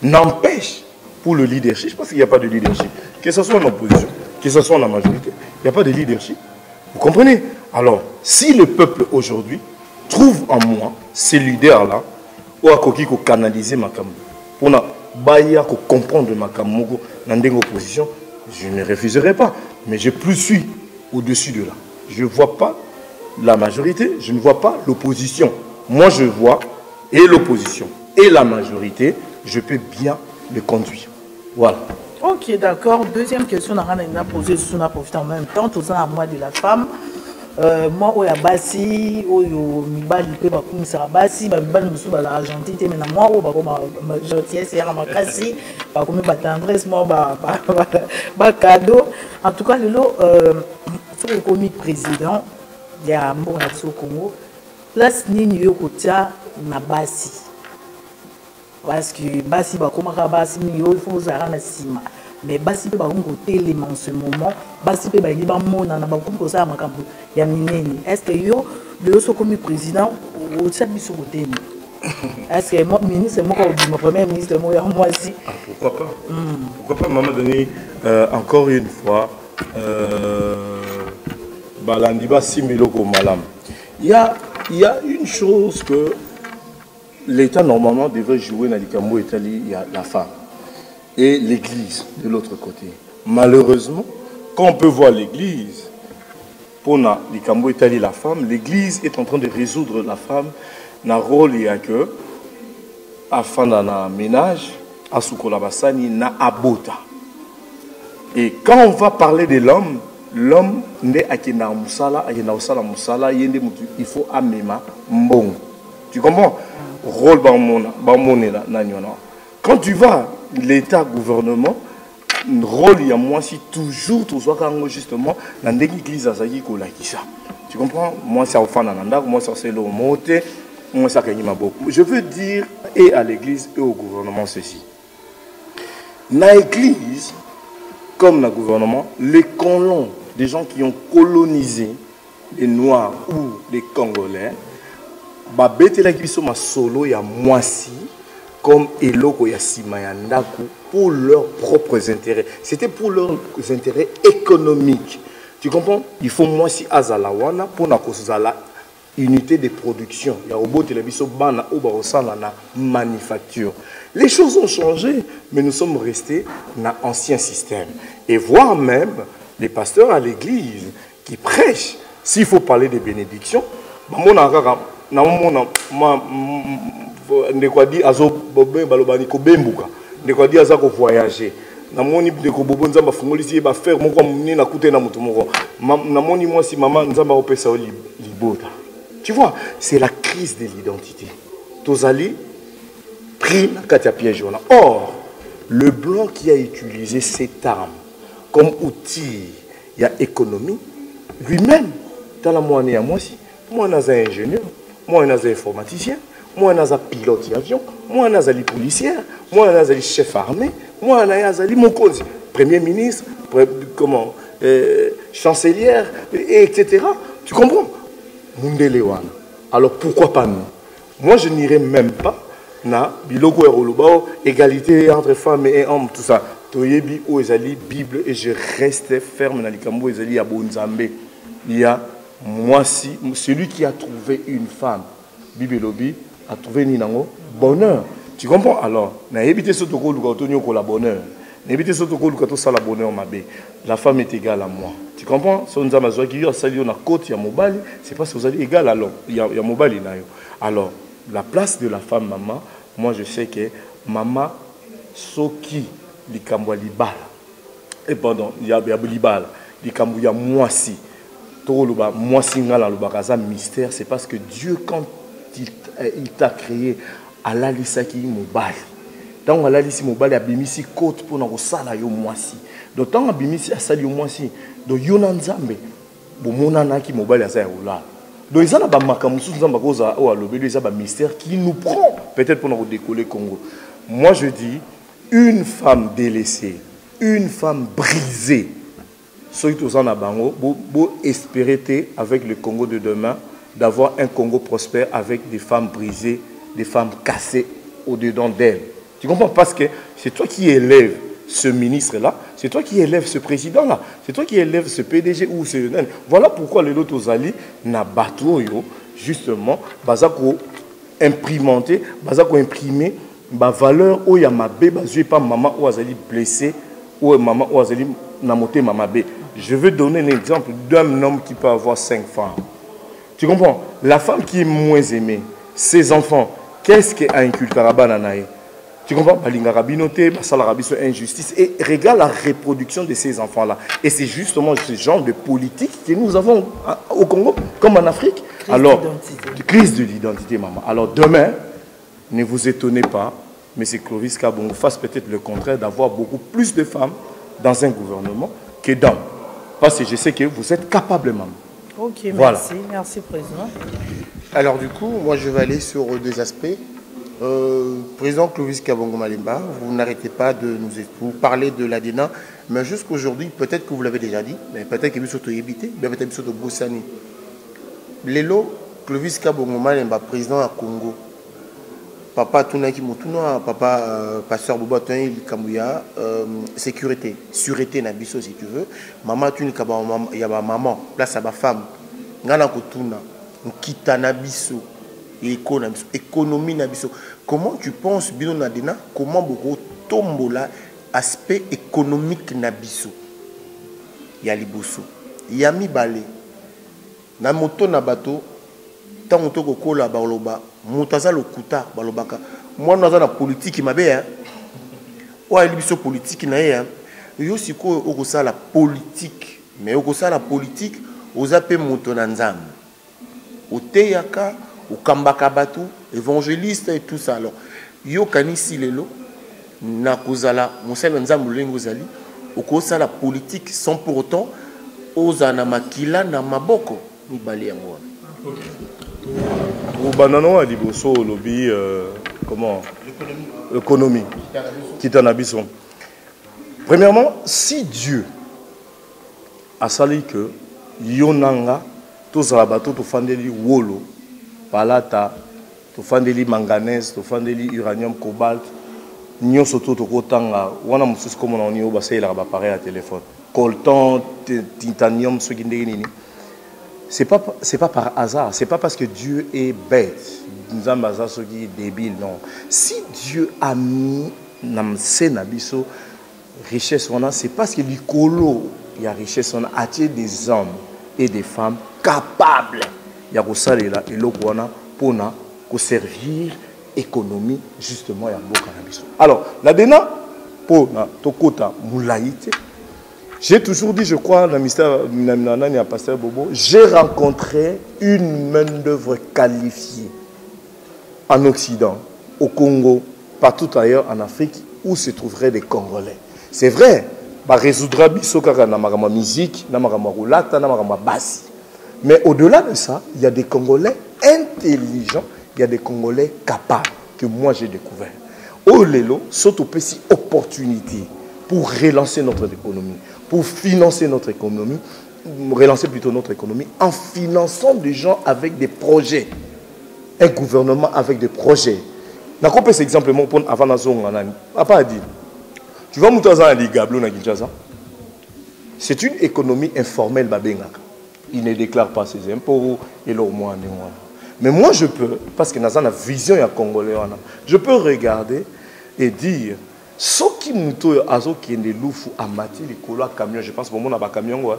[SPEAKER 1] N'empêche, pour le leadership, je pense qu'il n'y a pas de leadership. Que ce soit en opposition, que ce soit en la majorité, il n'y a pas de leadership. Vous comprenez? Alors, si le peuple aujourd'hui trouve en moi ces leaders-là, ou à canaliser ma caméra, pour comprendre ma caméra dans l'opposition, je ne refuserai pas. Mais je suis au-dessus de là. Je ne vois pas la majorité, je ne vois pas l'opposition. Moi, je vois et l'opposition et la majorité, je peux bien le conduire. Voilà.
[SPEAKER 3] Ok, d'accord. Deuxième question, on a posé on a profité en même temps, tout ça à moi de la femme. Moi, au Yabasi, au Mibali, au Sarabasi, Mibali, au Argentine, mais moi, au gentillesse, c'est à ma casse, comme ma tendresse, moi, cadeau. En tout cas, sur le comité président, il y a un bon au Congo, place Nini Yokotia na Basi. Parce que Basi, comme Basi, il faut que Sima. Mais Basi peut pas élément en ce moment. Basi peut pas dire na ba comme ça makambo ya minene. Est-ce que yo le so comme président au sabi sur côté? Est-ce que moi ministre moi comme premier ministre moi aussi?
[SPEAKER 1] Pourquoi pas? Pourquoi pas maman donné encore une fois balandiba similoko malam. Il y a une chose que l'État normalement devrait jouer dans les Cambo Italie, il y a la femme. Et l'église de l'autre côté. Malheureusement, quand on peut voir l'église, pour la femme, l'église est en train de résoudre la femme, na rôle il y a que, afin d'un ménage, à Soukolabasani, na abota. Et quand on va parler de l'homme, l'homme n'est à Kena Moussala, il faut amema mbong. Tu comprends? Rôle quand tu vas, l'État, gouvernement, rôle, il y a moi si toujours, justement, dans l'église, tu comprends? Moi, c'est au Fanananda, moi, c'est le mote, moi, c'est je veux dire, et à l'église, et au gouvernement, ceci. Dans l'église, comme dans le gouvernement, les colons, des gens qui ont colonisé les Noirs ou les Congolais, solo ya mwasi comme eloko ya sima ya ndaku pour leurs propres intérêts. C'était pour leurs intérêts économiques. Tu comprends? Il faut mwasi azala wana pour na kozala unité de production. Ya robot biso bana ou barosala na manufacture. Les choses ont changé, mais nous sommes restés dans l'ancien système. Et voire même les pasteurs à l'église qui prêchent, s'il faut parler de bénédiction, ndekwadi azo balobani ko bembuka ndekwadi azako voyager namoni ndeko bobo nzamba fungolisi ba faire moko muni na kute na mutu moko namoni moi si maman nzamba opesa libota. Tu vois, c'est la crise de l'identité. Tozali pris na katia piège. Or le blanc qui a utilisé cette arme comme outil il y a économie lui-même dans la moine à moi si moi naza ingénieur, moi naza informaticien, moi naza pilote d'avion, moi naza policière, moi naza chef armé, moi naza mokozi, premier ministre, comment chancelière, etc. Tu comprends? Mundelewana. Alors pourquoi pas nous? Moi je n'irai même pas na biloko erolobao, égalité entre femmes et hommes, tout ça. Toyebi o ezali Bible et je reste ferme dans likambo ezali ya bonzambe. Il y a moi si celui qui a trouvé une femme, Bibelobi a trouvé ninango bonheur. Tu comprends? Alors, na éviter ce toko lukatonyo ko la bonheur. Na éviter ce toko lukato sala bonheur mabe. La femme est égale à moi. Tu comprends? Si on a qui yo sali na côte ya mobali, c'est parce que vous allez égal à l'homme. Il y a mobali na yo. Alors, la place de la femme maman, moi je sais que maman soki likambo libala. Et pardon, il y a libala, likambo ya moisi. Moi, mystère, c'est parce que Dieu, quand il t'a créé, Allah l'isaki mobali. Tant Allah l'isi mobali a bimisi côte pour nous sala yo moisi. Donc tant a bimisi a sali yo moisi. Donc yonanzambe, bo monana ki mobali a zaya oula. Donc ils ont ba makamusu nzamba koza o alobelo ils ont ba mystère qui nous prend peut-être pour nous décoller Congo. Moi je dis une femme délaissée, une femme brisée. Ceux qui sont en Abango, vous espérez avec le Congo de demain d'avoir un Congo prospère avec des femmes brisées, des femmes cassées au-dedans d'elles. Tu comprends? Parce que c'est toi qui élèves ce ministre-là, c'est toi qui élèves ce président-là, c'est toi qui élèves ce PDG ou ce... Voilà pourquoi les autres Ozali n'a bateau justement, bazako imprimanté, bazako imprimé, ma valeur où il y a ma bé, bazoué pas maman ou Azali blessé, ou maman ou Azali n'a monté maman bé. Je veux donner un exemple d'un homme qui peut avoir 5 femmes. Tu comprends? La femme qui est moins aimée, ses enfants, qu'est-ce qu'elle a inculqué à Bananaï? Tu comprends? Injustice et regarde la reproduction de ces enfants-là. Et c'est justement ce genre de politique que nous avons au Congo, comme en Afrique. Alors, crise de l'identité, maman. Alors demain, ne vous étonnez pas, mais c'est Clovis Kabongo fasse peut-être le contraire d'avoir beaucoup plus de femmes dans un gouvernement que d'hommes. Parce que je sais que vous êtes capable, maman.
[SPEAKER 3] Ok,
[SPEAKER 1] voilà.
[SPEAKER 3] Merci. Merci, Président.
[SPEAKER 2] Alors du coup, moi je vais aller sur deux aspects. Président Clovis Kabongo Malemba, vous n'arrêtez pas de vous parler de l'ADENA, mais jusqu'aujourd'hui, peut-être que vous l'avez déjà dit, mais peut-être que vous êtes évité, mais peut-être que vous êtes Bossani. Lelo, Clovis Kabongo Malemba, président à Congo. Papa Tunaki Moutouna, papa pasteur Boba Tunaki Kamouya, sécurité, sûreté Nabiso si tu veux. Maman Tunika, il y a ma maman, place à ma femme. Ngana Kotuna, Kita Nabiso, économie Nabiso. Comment tu penses, Bino Nadena, comment beaucoup tombola aspect économique Nabiso? ya liboso ya mibale na moto na bato tant to kokola baloba mutaza lokuta balobaka mwana aza na politique mabe o ali biso politique na ya yo siko okosala politique mais okosala politique oza pe moto na nzambe oteyaka okambaka bato évangéliste et tout ça alors yo kanisi lelo na kozala mosala nzambe lengo zali okosala politique sans pour autant ozana makila na maboko mibale yango
[SPEAKER 1] banano a liboso lobby comment l'économie qui t'en habite. Premièrement, si Dieu a sali que yonanga tous la bateau to fandeli wolo palata to fandeli manganèse to fandeli uranium cobalt nyonso to kotanga wana mususu comme on y ba c'est là ba pareil à téléphone coltan titanium ce qui nini. C'est pas par hasard, c'est pas parce que Dieu est bête, nous avons ce qui est débile, non. Si Dieu a mis dans le richesse, c'est parce que l'écolo, il y a richesse, on a attiré des hommes et des femmes capables. Il y a ça là, et l'eau pour servir l'économie, justement, il y a beaucoup de. Alors, là-dedans, pour Tokota Moulaïte, j'ai toujours dit, je crois, dans le ministère de Pasteur Bobo, j'ai rencontré une main-d'œuvre qualifiée en Occident, au Congo, partout ailleurs en Afrique, où se trouveraient des Congolais. C'est vrai, bah résoudra bisokaka na marama musique, na marama roulata, na marama bassi. Mais au-delà de ça, il y a des Congolais intelligents, il y a des Congolais capables que moi j'ai découvert. Au Lelo, saute au opportunité pour relancer notre économie, pour financer notre économie, relancer plutôt notre économie, en finançant des gens avec des projets. Un gouvernement avec des projets. Je vais cet exemple avant la zone. Tu vas monter dans les Gablo na Kinshasa. C'est une économie informelle. Il ne déclare pas ses impôts et leur mois. Mais moi je peux, parce que dans la vision il y a Congolais, je peux regarder et dire ce qui muto azo qui est loufu amati likolo camion, je pense que mon a camion ouais.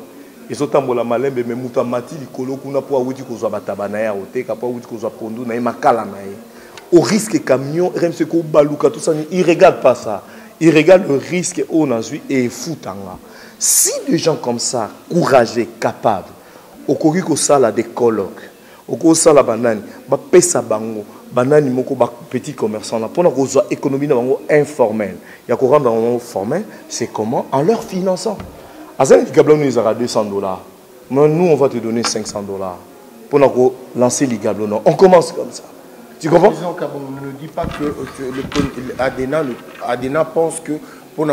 [SPEAKER 1] Ils ont tambola malembe mais muto amati likolo kuna po awuti kozwa batabana ya oteka po awuti kozwa pondu na makala na ye. Au risque camion RMC ko baluka tout ça, il regarde pas ça. Il regarde le risque on a vu et foutanga. Si des gens comme ça, courageux, capables, au koriko sala des colloques, au koriko sala banani, ba pesa bango banani moko ba petit commerçant là pour la économie dans informelle. Il y a qu'on rendre dans formel, c'est comment en leur finançant. Azan Gablon nous aura $200. Mais nous on va te donner $500 pour lancer les Gablons. On commence comme ça. Tu comprends?
[SPEAKER 2] Ne dis pas que Adena pense que pour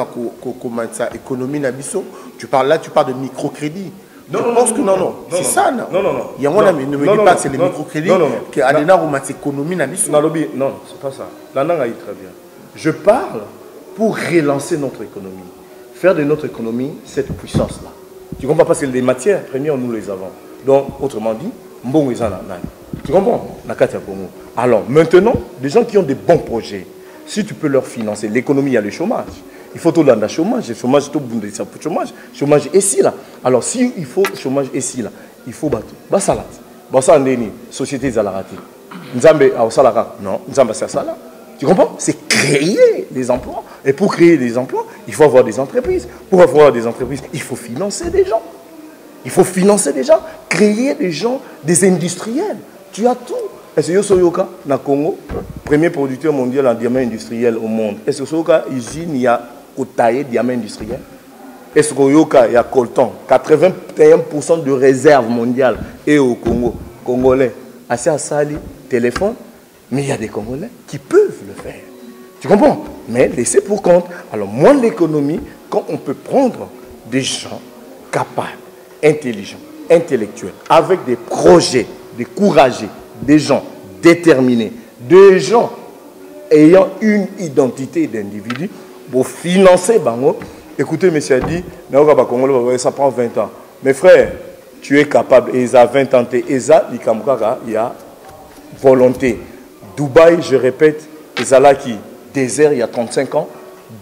[SPEAKER 2] commencer l'économie nabiso, tu parles de microcrédit. Je pense que non. C'est ça, non. Il y a un ne me dis pas que c'est les microcrédits que Adena ou économie nabiso.
[SPEAKER 1] Non, c'est pas ça. L'Anang a dit très bien. Je parle pour relancer notre économie. Faire de notre économie cette puissance-là. Tu comprends? Parce que les matières premières, nous les avons. Donc, autrement dit, bon, ils en ont. Tu comprends? Alors, maintenant, des gens qui ont des bons projets, si tu peux leur financer, l'économie, il y a le chômage. Il faut tout le chômage. Le chômage, tout le chômage. Chômage ici, là. Alors, si il faut chômage ici, là, il faut battre. Basalat. Basalat, société Zalarati. Nzambe, non, Nzambe, c'est ça, là. Tu comprends? C'est créer des emplois. Et pour créer des emplois, il faut avoir des entreprises. Pour avoir des entreprises, il faut financer des gens. Il faut financer des gens, créer des gens, des industriels. Tu as tout. Est-ce que Soyoka, na Congo, premier producteur mondial en diamant industriel au monde, est-ce que Soyoka, il y a taillé diamant industriel? Est-ce que Soyoka, il y a coltan, 81% de réserve mondiale et au Congo, Congolais, assez à Sali, téléphone, mais il y a des Congolais qui peuvent le faire. Tu comprends? Mais laissez pour compte. Alors, moins l'économie, quand on peut prendre des gens capables, intelligents, intellectuels, avec des projets, des courageux, des gens déterminés, des gens ayant une identité d'individu pour financer Bango. Écoutez, monsieur a dit, ça prend 20 ans. Mes frères, tu es capable, et ça 20 ans, et ça, il y a volonté. Dubaï, je répète, Ezalaki, désert il y a 35 ans.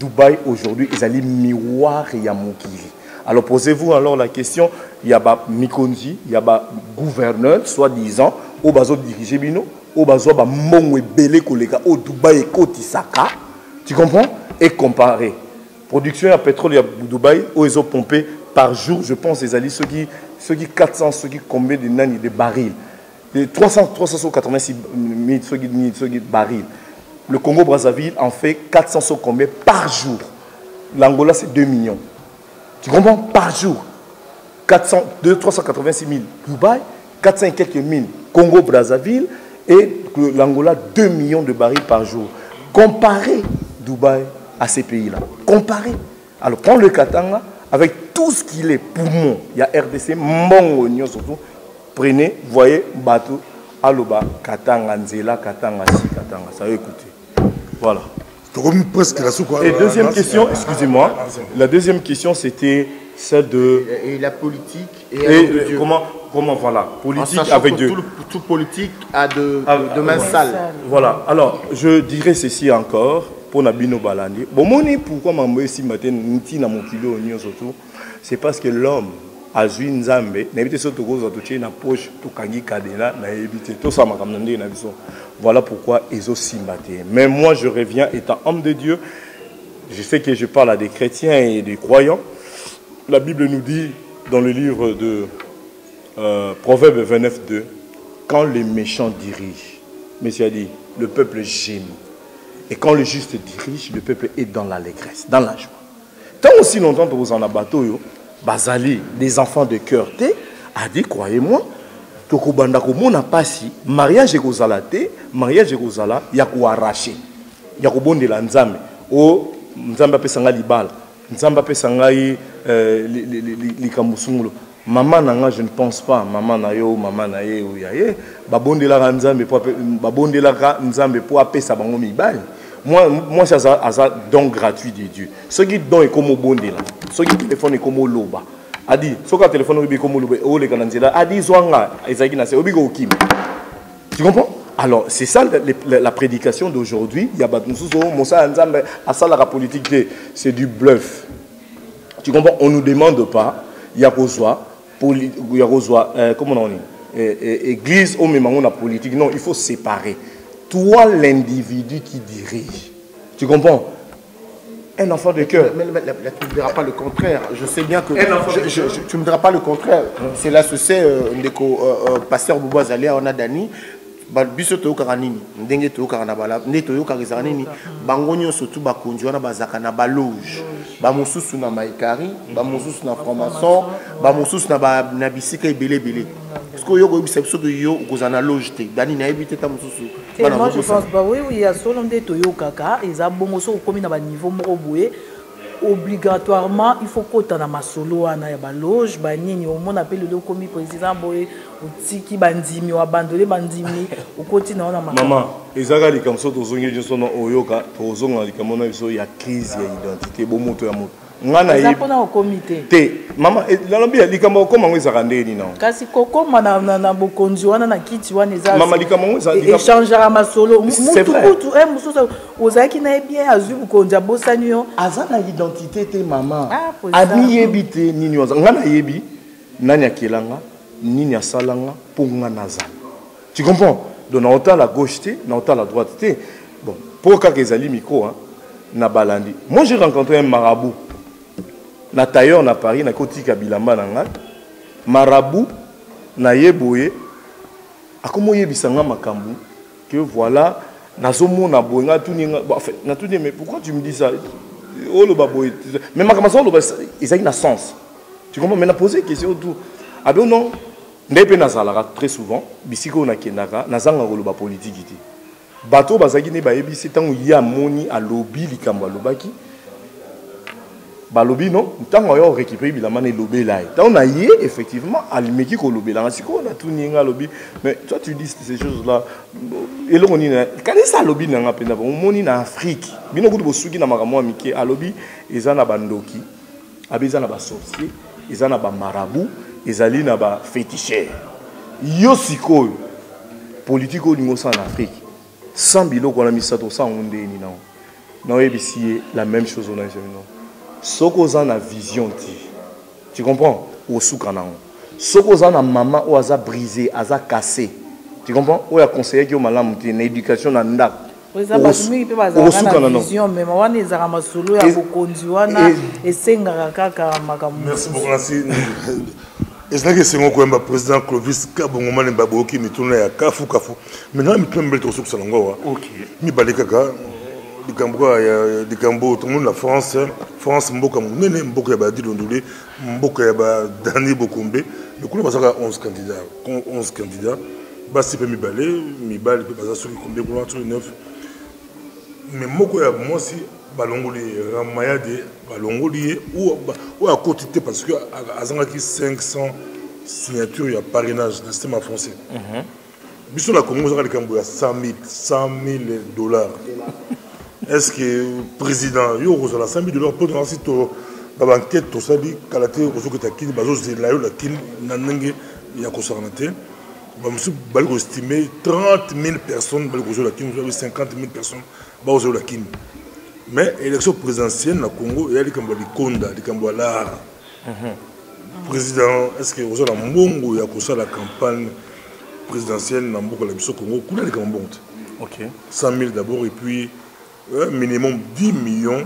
[SPEAKER 1] Dubaï aujourd'hui, Ezali miroir et Yamokili. Alors posez-vous alors la question, il y a ba Mikonzi, il y a ba gouverneur, soi-disant, au bazo diriger bino, au bazo ba mongwe belé koleka au Dubaï et Kotisaka. Tu comprends? Et comparer. Production à pétrole à Dubaï, où ils ont pompé par jour, je pense, les alliés, ceux qui 400, ceux qui combien de nani de barils. 386 000, ceux qui barils. Le Congo-Brazzaville en fait 400 combien par jour. L'Angola, c'est 2 millions. Tu comprends? Par jour. 386 000 Dubaï, 400 et quelques mille Congo-Brazzaville et l'Angola, 2 millions de barils par jour. Comparez Dubaï à ces pays-là. Comparez. Alors, prends le Katanga avec tout ce qu'il est poumon. Il y a RDC, Mongonio surtout. Prenez, voyez, bateau, Aloba, Katanga, Nzela, Katanga, Si, Katanga. Ça va écouter. Voilà. Et deuxième question, excusez-moi, la deuxième question c'était celle de...
[SPEAKER 2] Et la politique
[SPEAKER 1] et comment voilà, politique avec Dieu.
[SPEAKER 2] Tout politique a de main sale.
[SPEAKER 1] Voilà, alors je dirais ceci encore, pour Nabino Balandi. Bon, pourquoi je suis matin, surtout, c'est parce que l'homme a joué Nzambe, n'habite surtout que vous na poche, tout kangi kadena, na évité, tout ça m'a ramené na biso. Voilà pourquoi ils ont si maté. Mais moi je reviens étant homme de Dieu, je sais que je parle à des chrétiens et des croyants. La Bible nous dit dans le livre de Proverbe 29:2, quand les méchants dirigent, Monsieur a dit, le peuple gémit. Et quand le juste dirige, le peuple est dans l'allégresse, dans la joie. Tant aussi longtemps que vous en abattez, Bazali, des enfants de cœur, a dit, croyez-moi, Tokobanda komona pasi, mariage ekozalate, mariage ekozala, yako arraché. Yako bondela nzambe. O nzambe apesanga libala, nzambe apesanga likambusungulo. Maman nanga, je ne pense pas, maman na yo, maman na ye ou yaye, babondela nzambe pour apesa bango mibali. Moi, c'est un don gratuit de Dieu. Ce qui don est comme au bondela, ce qui téléphone est comme au loba. A dit, ce qui téléphone est comme au loba, au legananzela, a dit, zoanga, ezaki na se obigo okim. Tu comprends? Alors, c'est ça la prédication d'aujourd'hui. Il y a la politique, c'est du bluff. Tu comprends? On ne nous demande pas, il y a comment on dit, église, au même moment, la politique. Non, il faut séparer. Toi, l'individu qui dirige. Tu comprends? Un enfant de cœur.
[SPEAKER 2] Mais tu ne me diras pas le contraire. Je sais bien que... tu ne me diras pas le contraire. C'est là, c'est pasteur Boubouaz Alia, on a Dani. Biso to karanini ndenge to karana bala neto yo karizanini bangonyo surtout bakonjo na bazaka na baloge ba mususu na maikari ba mususu na franc-maçon ba mususu na bisika ebele bele parce que yo ko bisa biso yo kozana loge te dani na ebité ta mususu.
[SPEAKER 3] Moi je pense bah oui il y a solo nde to yo kaka eza bongo so komi na ba niveau moko boye obligatoirement il faut kota na masolo wana ya baloge banini au monde appelle le komi président boye otiki bandimi wa bandole bandimi okoti na ona
[SPEAKER 1] maman ezaka likamso tozongi joso na oyoka tozonga likamona biso ya crise ya identité bo moto ya moto ngana
[SPEAKER 3] yi pona au comité
[SPEAKER 1] te maman la lobi likambo koma ngo ezaka ndeni na
[SPEAKER 3] kasi kokoma na bokonzi wana na kiti wana ezaka
[SPEAKER 1] maman likambo ngo
[SPEAKER 3] échanger masolo mutu mususu ozaki na bien azu bokonzi abosani yo
[SPEAKER 1] azana identité te maman ani yebite nini waza ngana yebi nani akelanga nini asalanga pour nga nazana. Tu comprends? Donc na ota la gauche te, na ota la droite te. Bon, pour ka kezali micro hein, na balandi. Moi j'ai rencontré un marabout. Na tailleur na Paris na koti kabilamba na nga. Marabout na yeboye akomo yebisanga makambu que voilà nazomona boyenga tuninga en fait na tout dit mais pourquoi tu me dis ça? Oh le baboy. Mais makamaso le ils ont un sens. Tu comprends? Mais na poser question tout. Ah ben non, ndepé nazalara très souvent, bisiko na kenaka, nazanga koloba politique ité. Bato bazaki ne bayebi c'est tant ya moni a lobby likambo lobaki. Ba lobby non, tant on a récupéré bilama ne lobby là. Tant on a yé effectivement alimeki ko lobby là, siko na tout ninga lobby. Mais toi tu dis ces choses là. Et là on dit quand ça lobby na ngapenda bon moni na Afrique. Bino kutu bosuki na makamwa mike a lobby ezana bandoki. Abezana ba sorcier, ezana ba marabout. Ezali na ba féticheur. Yo sikoyo politique au niveau en Afrique. Sans biloko na misato sans onde ni non. Na ebisi la même chose on a jamais non. Soko za na vision ti. Tu comprends? Au soukanango. Ce qu'on a maman ou a brisé, a cassé. Tu comprends? Ou a conseillé que maman une éducation dans ndak.
[SPEAKER 3] Oui, ça passe mieux que pas la vision, mais moi on est à ma solo ya bokondiwana et senga kaka makambo.
[SPEAKER 4] Merci beaucoup Nancy. Est-ce que c'est mon président Clovis Kabongo Malemba qui me tourne à Kafu. Maintenant, je me mets au souk salongo. OK. Mi balekaka di Cambo tout le monde la France mboka munene mboka ya badi londolé mboka ya ba Dani Bokombe. Le coup basaka 11 candidats. Basi pe mi balé pe baza soki combien pour entre 9. Mais moko ya moi si balongoli ramayade balongoli ou à côté parce que azanga ki 500 signatures ya parrainage dans le système français. Biso la Congo za likambo ya 100 000 dollars. Est-ce que le président yo a 100 000 dollars pour dans site ba enquête to sabi kalate ozo que takini bazo zela yo la kin nanenge ya kosarnate ba musu bal ko estimer 30 000 personnes bal ko zo la kin 50 000 personnes ba ozo la kin. Mais l'élection présidentielle na Congo il y a likambo likonda likambo la président est-ce que ozo la mbongo ya kosa la campagne présidentielle na mboko la biso Congo kuna likambo bonte. OK. 100 000 d'abord et puis minimum 10 millions.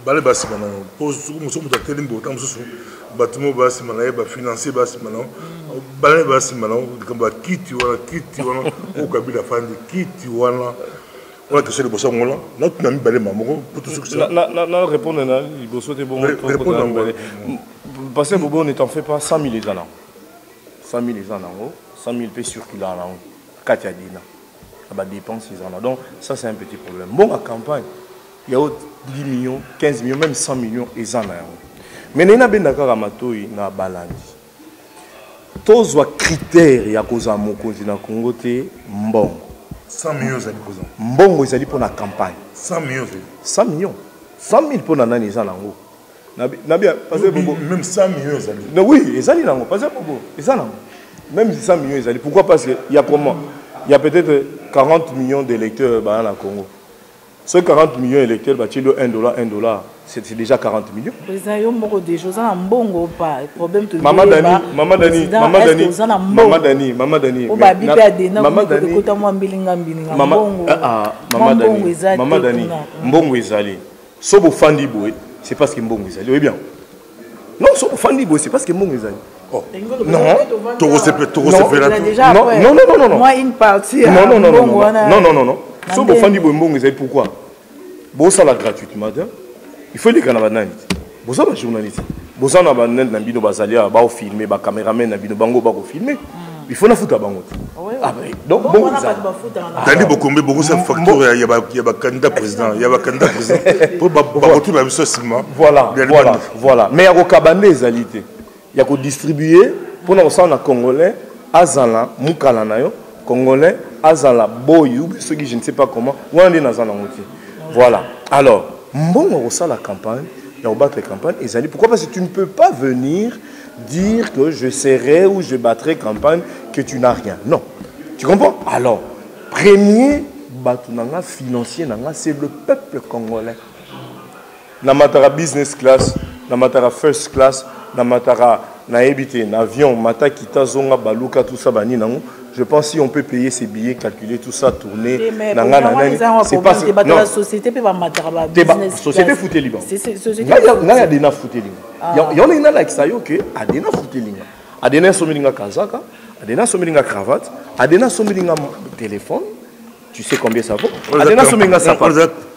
[SPEAKER 4] Balé basi maintenant. Pour ce que nous sommes dans tel niveau, tant que ce bâtiment basi maintenant, ba financer basi maintenant. Balé basi maintenant, comme ba kiti wana, au Kabila fandi kiti wana. On a caché le bossa mola. Là tu n'as mis balé maman pour tout ce que ça.
[SPEAKER 1] Na répondre na, il faut souhaiter bon. Parce que Bobo ne t'en fait pas 100 000 les ans. 100 000 les ans en haut, 100 000 peut circuler en haut. Katia Dina. Ça dépense les ans. Donc ça c'est un petit problème. Bon, la campagne, il y a 10 millions, 15 millions, même 100 millions et en a. Mais il y a des gens qui ont balandi. Tous les critères il y a cause à mon continent Congo te mbongo.
[SPEAKER 4] 100 millions za lipoza.
[SPEAKER 1] Mbongo ezali pour la campagne.
[SPEAKER 4] 100 millions.
[SPEAKER 1] 100 millions. 100 000 pour nana les nango. Na bien parce que
[SPEAKER 4] même 100 millions za.
[SPEAKER 1] Non oui, ezali nango parce que bobo, ezali nango. Même 100 millions ezali. Pourquoi? Parce que il y a comment? Il y a peut-être 40 millions d'électeurs dans le Congo. Ces 40 millions d'électeurs, $1, c'est déjà 40 millions. Maman Dani, Mbongo Ezali. Sobo Fandi Boy, c'est parce que Mbongo Ezali. Oui bien. Non, Sobo Fandi Boy, c'est parce que Mbongo Ezali. Oh. Non, non.
[SPEAKER 3] Moi, une partie.
[SPEAKER 1] Non. Sobo Fandi Boy, Mbongo Ezali, pourquoi? Bon, ça la gratuitement. Il faut les canaux. Bon, ça va journaliste. Bon, ça na na bino basalia, ba filmer, ba caméraman na bino bango ba filmer. Il faut na foutre à bango. Ah ben donc bon ça.
[SPEAKER 4] Dani Bokombe beaucoup c'est facteur il y a ba candidat président, il y a ba candidat président pour ba retour la mission seulement.
[SPEAKER 1] Voilà. Mais il y a kabande ezalité. Il y a ko distribuer pour na ça na congolais azala mukala na yo congolais azala boyu ceux qui je ne sais pas comment ou ande na zana ngoti. Voilà. Alors, mbongo ça la campagne, il y a battre campagne ezali. Pourquoi? Parce que tu ne peux pas venir dire que je serai ou je battrai campagne que tu n'as rien. Non. Tu comprends? Alors, premier batunanga financier c'est le peuple congolais. Namatara business class, namatara first class, namatara naebité avion, mata kita zonga baluka tout ça bani nango. Je pense si on peut payer ses billets, calculer tout ça, tourner.
[SPEAKER 3] C'est pas la société peut matara business.
[SPEAKER 1] Société foutée libre. Il y a des na foutée libre. Il y en a là qui ça yo que adena foutée libre. Adena somilinga kazaka, adena somilinga cravate, adena somilinga téléphone. Tu sais combien ça vaut? Adena somilinga ça.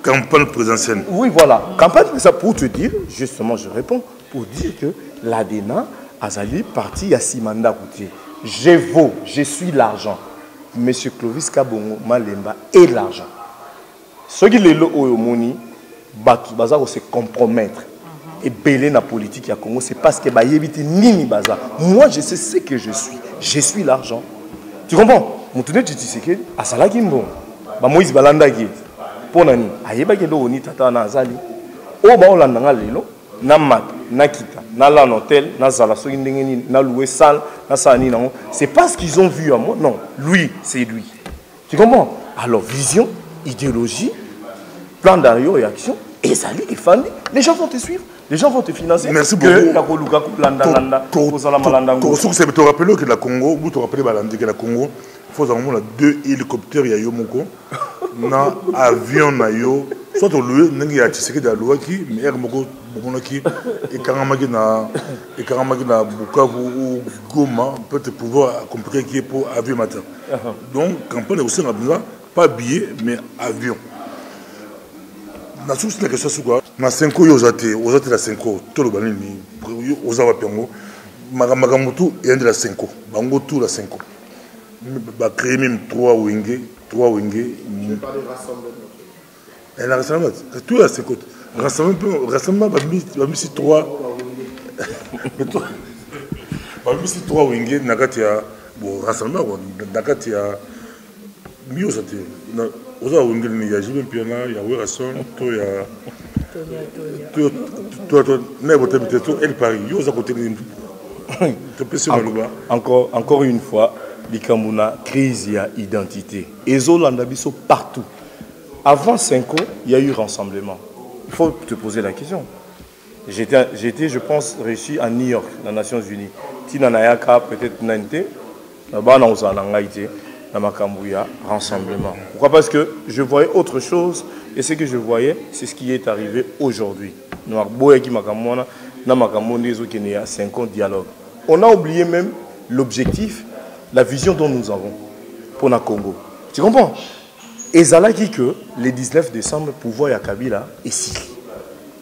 [SPEAKER 4] Campagne présidentielle.
[SPEAKER 1] Oui, voilà. Campagne ça pour te dire, justement, je réponds pour dire que l'adena azali parti à Simanda Koutier. Je suis l'argent. Monsieur Clovis Kabongo Malemba est l'argent. Ce qui est là au Moni, baza se compromettre et belé na politique ya Congo, c'est parce que ba yebiti nini baza. Moi je sais ce que je suis. Je suis l'argent. Tu comprends? Moutune Tshisekedi asala kimbo. Ba Moïse Balanda ki. Ponani, ayeba ke do oni tata na azali. O ba olanda nga lelo na mat na kita. Na la hôtel, na zala soki ndenge nini, na louer salle, na sani nango. C'est pas ce qu'ils ont vu à moi. Non, lui, c'est lui. Tu comprends? Alors vision, idéologie, plan d'arrière et action, et ça lui est fan. Les gens vont te suivre. Les gens vont te financer.
[SPEAKER 4] Merci
[SPEAKER 1] beaucoup. Tu te rappelles
[SPEAKER 4] que la Congo, vous te rappelez que la Congo, il faut avoir 2 hélicoptères, il y a Yomoko, un avion, soit on loue, il y a Tshisekedi de la loi qui, mais il y a Moko, et Karamagi na Bukavu ou Goma, peut-être pouvoir compliquer qui est pour avion matin. Donc, campagne aussi, pas billet, mais avion. Na source la question sur quoi na 5 ans aux la 5 ans tout le banini aux avapengo magamutu et de la 5 ans bango tout la 5 ans ba créer même 3 wenge je parle de rassemblement et la rassemblement tout la 5 ans rassemblement ba mis 3 ba mis 3 wenge nakati ya bon rassemblement nakati ya mieux ça aux il y a Jimmy Piana, il y a Werason, il y a
[SPEAKER 1] encore une fois, l'Ikamuna crise il y a identité. Et Zolanda Bisso partout. Avant 5 ans, il y a eu rassemblement. Il faut te poser la question. J'étais, je pense, réussi à New York, dans les Nations Unies. Tina Nayaka, peut-être Nante, là-bas, on a été. Dans ma Kambouya, rassemblement. Pourquoi? Parce que je voyais autre chose et ce que je voyais, c'est ce qui est arrivé aujourd'hui. On a oublié même l'objectif, la vision dont nous avons pour le Congo. Tu comprends? Et Zala dit que le 19 décembre, pouvoir ya Kabila est ici.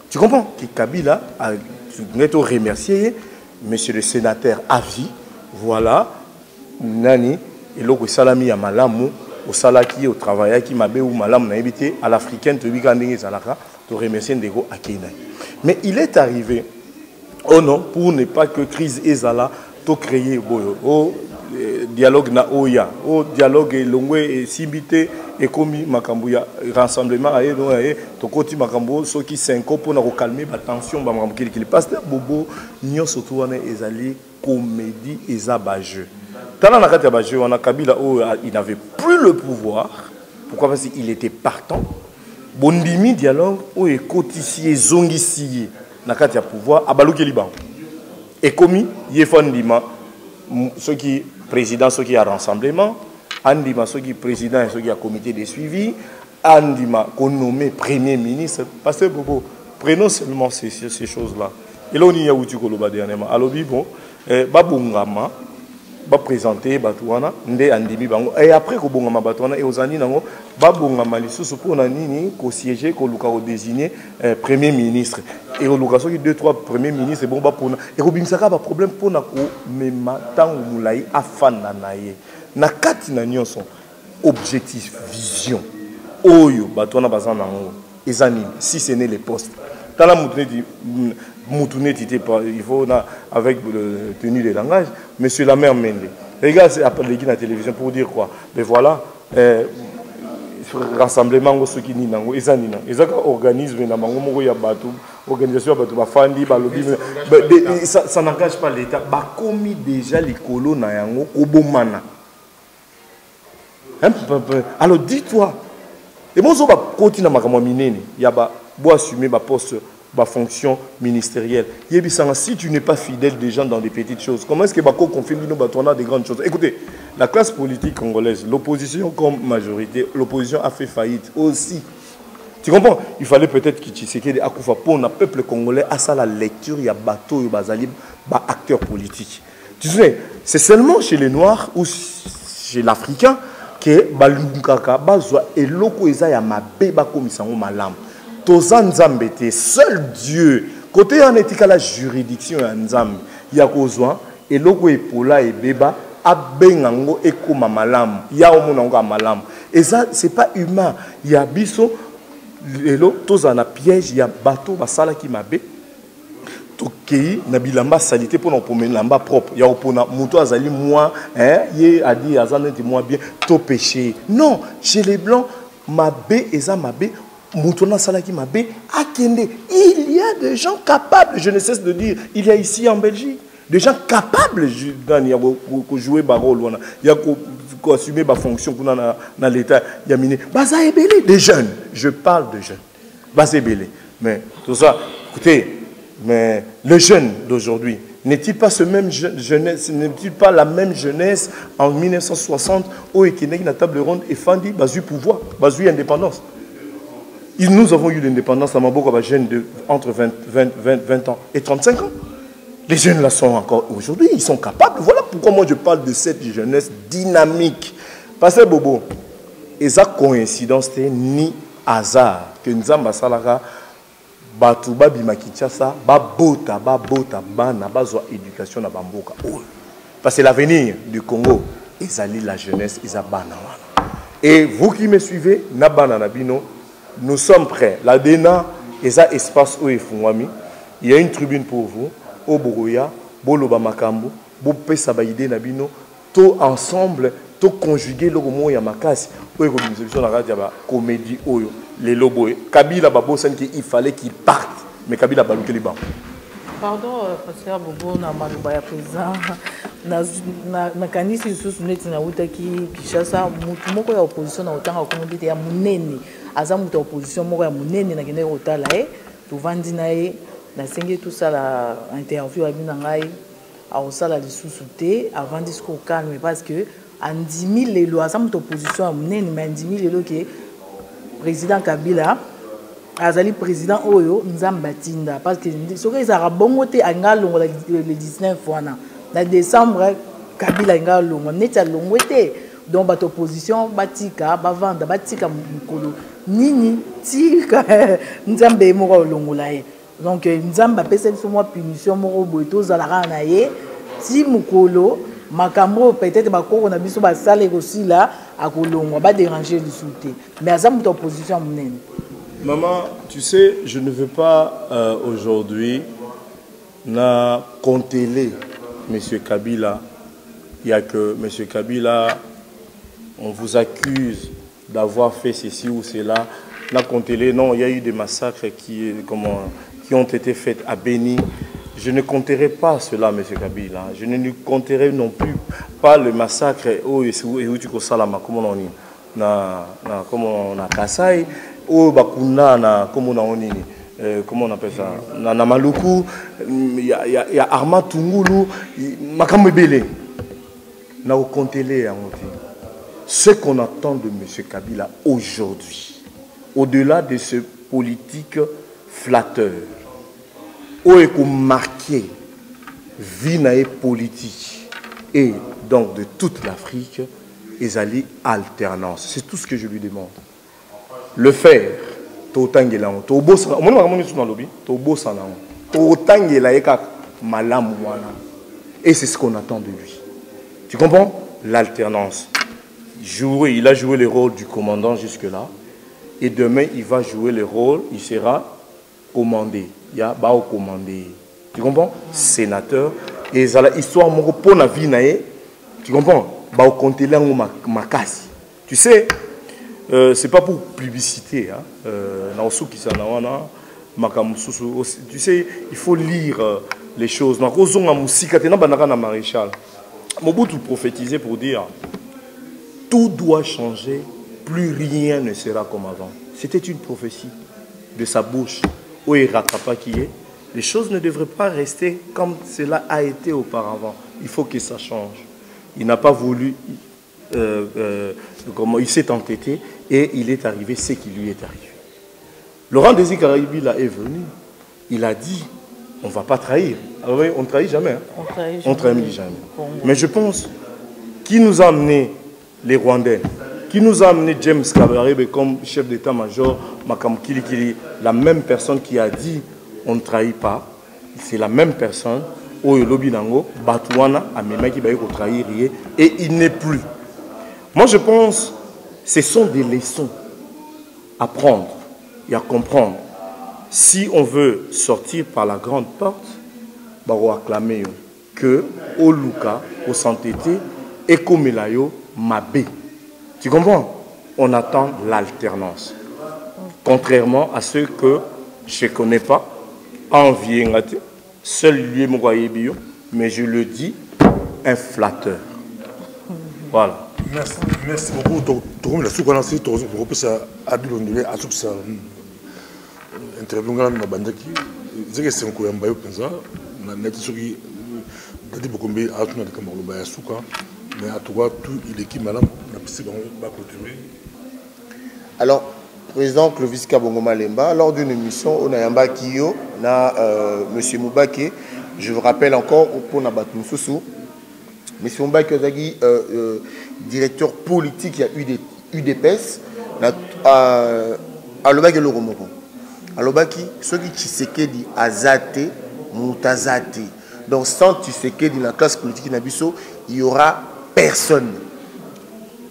[SPEAKER 1] Tu comprends? Que Kabila a remercié monsieur le sénateur Avi, voilà, Nani. Et là, salami ya malamu, au salaki, au travail qui m'a ou malamu na évité à l'africaine, tu lui gagnes zalaka, tu remercies Ndego à Kenya. Mais il est arrivé, oh non, pour ne pas que crise ezala, tu créer boyo, dialogue na oya, dialogue longwe et simbité et commis makambuya rassemblement aé no aé, to koti makambo ceux qui 5 ans pour na calmer la tension ba makambo qui pasteur bobo nyo surtout wana ezali comédie ezabajeu. Kabila, il n'avait plus le pouvoir. Pourquoi? Parce qu'il était partant. Bondimi dialogue, où est cotissier, zongissier, nakatia pouvoir, abalouke liban. Et commis, yefandima, ceux qui président, ceux qui a rassemblement, andima, ceux qui président et ceux qui a comité de suivi, andima, qu'on nommé premier ministre. Parce que Bobo, prenons seulement ces choses-là. Et là, on y a où tu coloba dernièrement. Alors, bon, babungama. Va présenter Batouana, Nde Andimi Bango. Et après, que Bongama Batouana et aux années, va Bongama Lissous pour Nanini, qu'au siège, qu'au Luka désigné Premier ministre. Et au Luka, 2-3 premiers ministres, et bon, pour et Robinsaka, pas problème pour Nako, mais maintenant, Moulaï, Afananaye. Nakati Nanyon son objectif, vision. Oyo, Batouana Bazanango, et Zanini, si ce n'est les postes. Dans la il faut avec le tenue de langage, monsieur la mère Mende. Les gars, c'est après la télévision pour dire quoi? Mais voilà, rassemblement, ceux qui n'y n'ont pas, ils organisent organisation, ça n'engage pas l'État. Commis déjà les colons au Bomana. Alors dis-toi, et moi, je vais continuer à m'amener. Il y a beau assumer ma poste, ma fonction ministérielle. Si tu n'es pas fidèle des gens dans des petites choses, comment est-ce que Bako confirme des grandes choses? Écoutez, la classe politique congolaise, l'opposition comme majorité, l'opposition a fait faillite aussi. Tu comprends? Il fallait peut-être que Tshisekedi Akoufa pour le peuple congolais à ça la lecture, il y a bateau, il y a acteurs politiques. Tu sais, c'est seulement chez les Noirs ou chez l'Africain que Balunkaka bazwa eloko eza ya mabe bakomisango malamu. Tozan Nzambete, seul Dieu. Côté en éthique la juridiction ya Nzambe, ya kozwa eloko epola ebeba abengango ekoma malamu. Ya omonango malamu. Et ça c'est pas humain. Il y a biso lelo tozana piège ya bateau basala ki mabe. Tokei na bilamba salité pour nous promener lamba propre ya opona muto azali moi ye a dit azanete moi bien to péché non chez les blancs mabe eza mabe muto na salaki mabe akende il y a des gens capables je ne cesse de dire il y a ici en Belgique des gens capables de jouer barol wana ya ko assumer ba fonction kuna na l'état ya miné baza ebele des jeunes je parle de jeunes baza ebele mais tout ça écoutez Mais le jeune d'aujourd'hui, n'est-il pas ce même jeunesse, n'est-il pas la même jeunesse en 1960 où il y a une table ronde et Fandi basu pouvoir, basu indépendance. Nous avons eu l'indépendance à Maboko à jeunes de entre 20 ans et 35 ans. Les jeunes là sont encore aujourd'hui, ils sont capables. Voilà pourquoi moi je parle de cette jeunesse dynamique. Parce que Bobo, et ça coïncidence ni hasard que nous avons salara batuba bimakitchasa babota bana bazwa éducation na bamboka. Parce que l'avenir du Congo, ezali la jeunesse, ezabana. Et vous qui me suivez, nabana nabino, nous sommes prêts. La DENA, eza espace où efungwami, il y a une tribune pour vous. Au Boroya, Boloba Makambo, Bopesa Baïdé Nabino, tout ensemble, tout conjugué, le mot Yamakasi, où est la radio, comédie, les lobos. Kabila Babosan, il fallait qu'il parte, mais Kabila Balouké Liban.
[SPEAKER 3] Pardon, Pasteur Bobo, na Malubaya président, na kanisi sous net na utaki Kishasa, moko ya opposition na otanga komodité ya munene, aza muta opposition moko ya munene na kene otala tu vandi na na sengi tout ça la interview à binangai à osala les sous-souté avant discours calme parce que en 10 000 les lois ça muta opposition à munene mais en 10 000 les lois que président Kabila azali président oyo nzambatinda parce que ce que ça rabongote angalo le 19 fois na décembre Kabila ngalo neta longwete donc bat opposition batika bavanda batika mukolo nini tika nzambe moko longola donc nzamba pesa biso moi punition moko boto zalaka na ye ti mukolo makambo peut-être bakoko na biso basale aussi là akolongwa ba déranger le souté mais azamu ta opposition munene.
[SPEAKER 1] Maman, tu sais, je ne veux pas aujourd'hui na conteler monsieur Kabila. Il y a que monsieur Kabila, on vous accuse d'avoir fait ceci ou cela. Na conteler, non, il y a eu des massacres qui ont été faits à Béni. Je ne compterai pas cela, M. Kabila. Je ne compterai non plus pas le massacre où tu Salama, comme on dit, comme on a Kassai, ou Bakuna, comme on dit, comment on appelle ça, na Maluku, il y a Arma Tungulu, Makamebele. Na compteler à ce qu'on attend de M. Kabila aujourd'hui, au-delà de ce politique flatteur, où est marqué vie politique et donc de toute l'Afrique, ils allaient alternance. C'est tout ce que je lui demande. Le faire, et c'est ce qu'on attend de lui. Tu comprends? L'alternance. Il a joué le rôle du commandant jusque-là. Et demain, il va jouer le rôle, il sera commandé. Il y a bao commandé. Tu comprends? Sénateur. Et ça la histoire mon pour la vie nae. Tu comprends? Bao compter là ma casse. Tu sais, c'est pas pour publicité hein. Tu sais, il faut lire les choses. Maréchal. Mobutu prophétisait pour dire tout doit changer, plus rien ne sera comme avant. C'était une prophétie de sa bouche. Où il rattrapa qui est. Les choses ne devraient pas rester comme cela a été auparavant. Il faut que ça change. Il n'a pas voulu, il s'est entêté et il est arrivé ce qui lui est arrivé. Laurent Désir Kabila est venu. Il a dit, on ne va pas trahir. Alors, on ne trahit jamais. Hein? On trahit jamais. Mais je pense, qui nous a amené les Rwandais, qui nous a amené James Kabarebe comme chef d'état-major, Makam Kilikili, la même personne qui a dit on ne trahit pas, c'est la même personne, Oyo Lobinango, Batouana, Amemaki Bayeko trahir, et il n'est plus. Moi je pense, ce sont des leçons à prendre et à comprendre. Si on veut sortir par la grande porte, Baro acclamer que Oluka, au Santété, Ekomelayo, Mabé. Tu comprends? On attend l'alternance. Contrairement à ceux que je ne connais pas, envier, seul lui bio, mais je le dis, un flatteur. Voilà.
[SPEAKER 4] Merci beaucoup. La sous-connaissance, tu as interview na bandaki c'est que c'est un coup un bail comme ça. On a net sur qui dit beaucoup mais à tout notre camarade bail souka mais à toi tout il est qui madame on a passé bon va clôturer.
[SPEAKER 2] Alors président Clovis Kabongo Malemba, lors d'une émission on a Yamba Kiyo na monsieur Moubake, je vous rappelle encore pour na battu Soussou. Monsieur Moubake Ozagi directeur politique il y a UDPS à l'Obaki Loromoko. À l'Obaki, ceux qui Tshisekedi azate mutazate. Donc sans Tshisekedi dans la classe politique Nabiso, il n'y aura personne.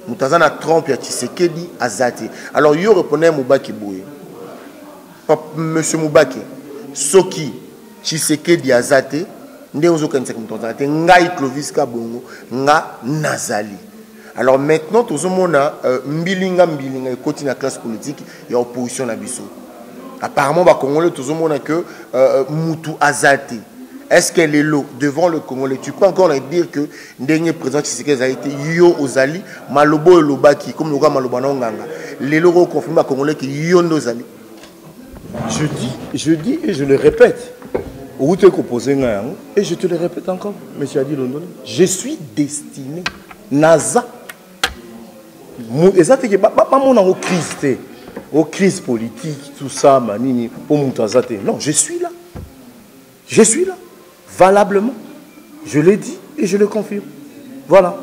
[SPEAKER 2] Mutazana Trump et Tshisekedi azate. Alors il répondait Moubaki Boué. Monsieur Moubaki, Soki Tshisekedi azate, Ndeozo Kansek Mutazate, Ngai Clovis Kabongo, Nga Nazali. Alors maintenant, tout le monde a mbilinga côté la classe politique et opposition à Bissau. Apparemment, les Congolais, tout le monde a que Moutou Azate. Est-ce qu'elle est là devant le Congolais? Tu peux encore dire que dernier président Tshisekedi a été Yo Ozali, Malobo et Lobaki, comme le gars Maloba Nonganga. Les logos confirment à Congolais que Yo Ozali.
[SPEAKER 1] Je dis et je le répète. Où tu es composé, et je te le répète encore, monsieur Adi London, je suis destiné, Naza. Et ça, c'est pas mon crise, aux crises politiques, tout ça, manini, pour Moutazate. Non, je suis là. Je suis là. Valablement. Je l'ai dit et je le confirme. Voilà.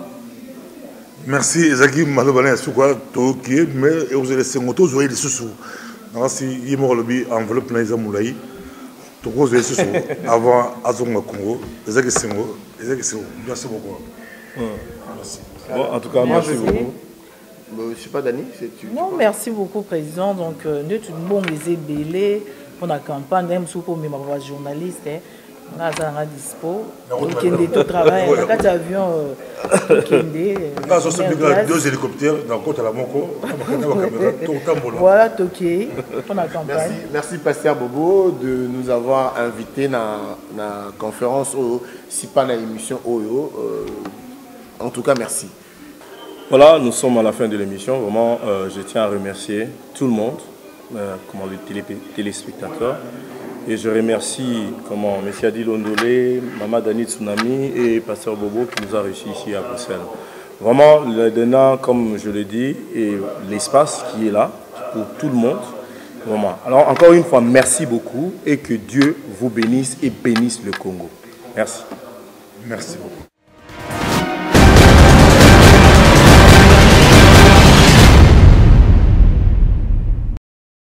[SPEAKER 4] Merci, Ezaki Malobane Soukwa, Toki, mais vous allez laisser moto, vous voyez les sous-sous. Si il y a un enveloppe dans les amoulaïs, tout vous allez sous-sous. Avant Azonga Congo, Ezaki Sengo, merci beaucoup.
[SPEAKER 1] Merci. Bon, en tout cas, merci beaucoup.
[SPEAKER 2] Je ne sais pas, Dani.
[SPEAKER 3] Non, merci beaucoup, Président. Donc, nous sommes bons les ébélés pour la campagne, même si vous êtes journaliste. Nous sommes dispo. Nous sommes au travail. Quand tu as avion,
[SPEAKER 4] deux hélicoptères dans le côté de la Moko.
[SPEAKER 3] Voilà, Toké, pour la campagne.
[SPEAKER 2] Merci, Pasteur Bobo, de nous avoir invités dans la conférence au Sipana émission OYO. En tout cas, merci.
[SPEAKER 1] Voilà, nous sommes à la fin de l'émission. Vraiment, je tiens à remercier tout le monde, comme les téléspectateurs. Et je remercie M. Adi Londolé, Maman Dani Tsunami et Pasteur Bobo qui nous a reçus ici à Bruxelles. Vraiment, donnant, comme je le dis, et l'espace qui est là pour tout le monde. Vraiment. Alors, encore une fois, merci beaucoup et que Dieu vous bénisse et bénisse le Congo. Merci.
[SPEAKER 4] Merci beaucoup.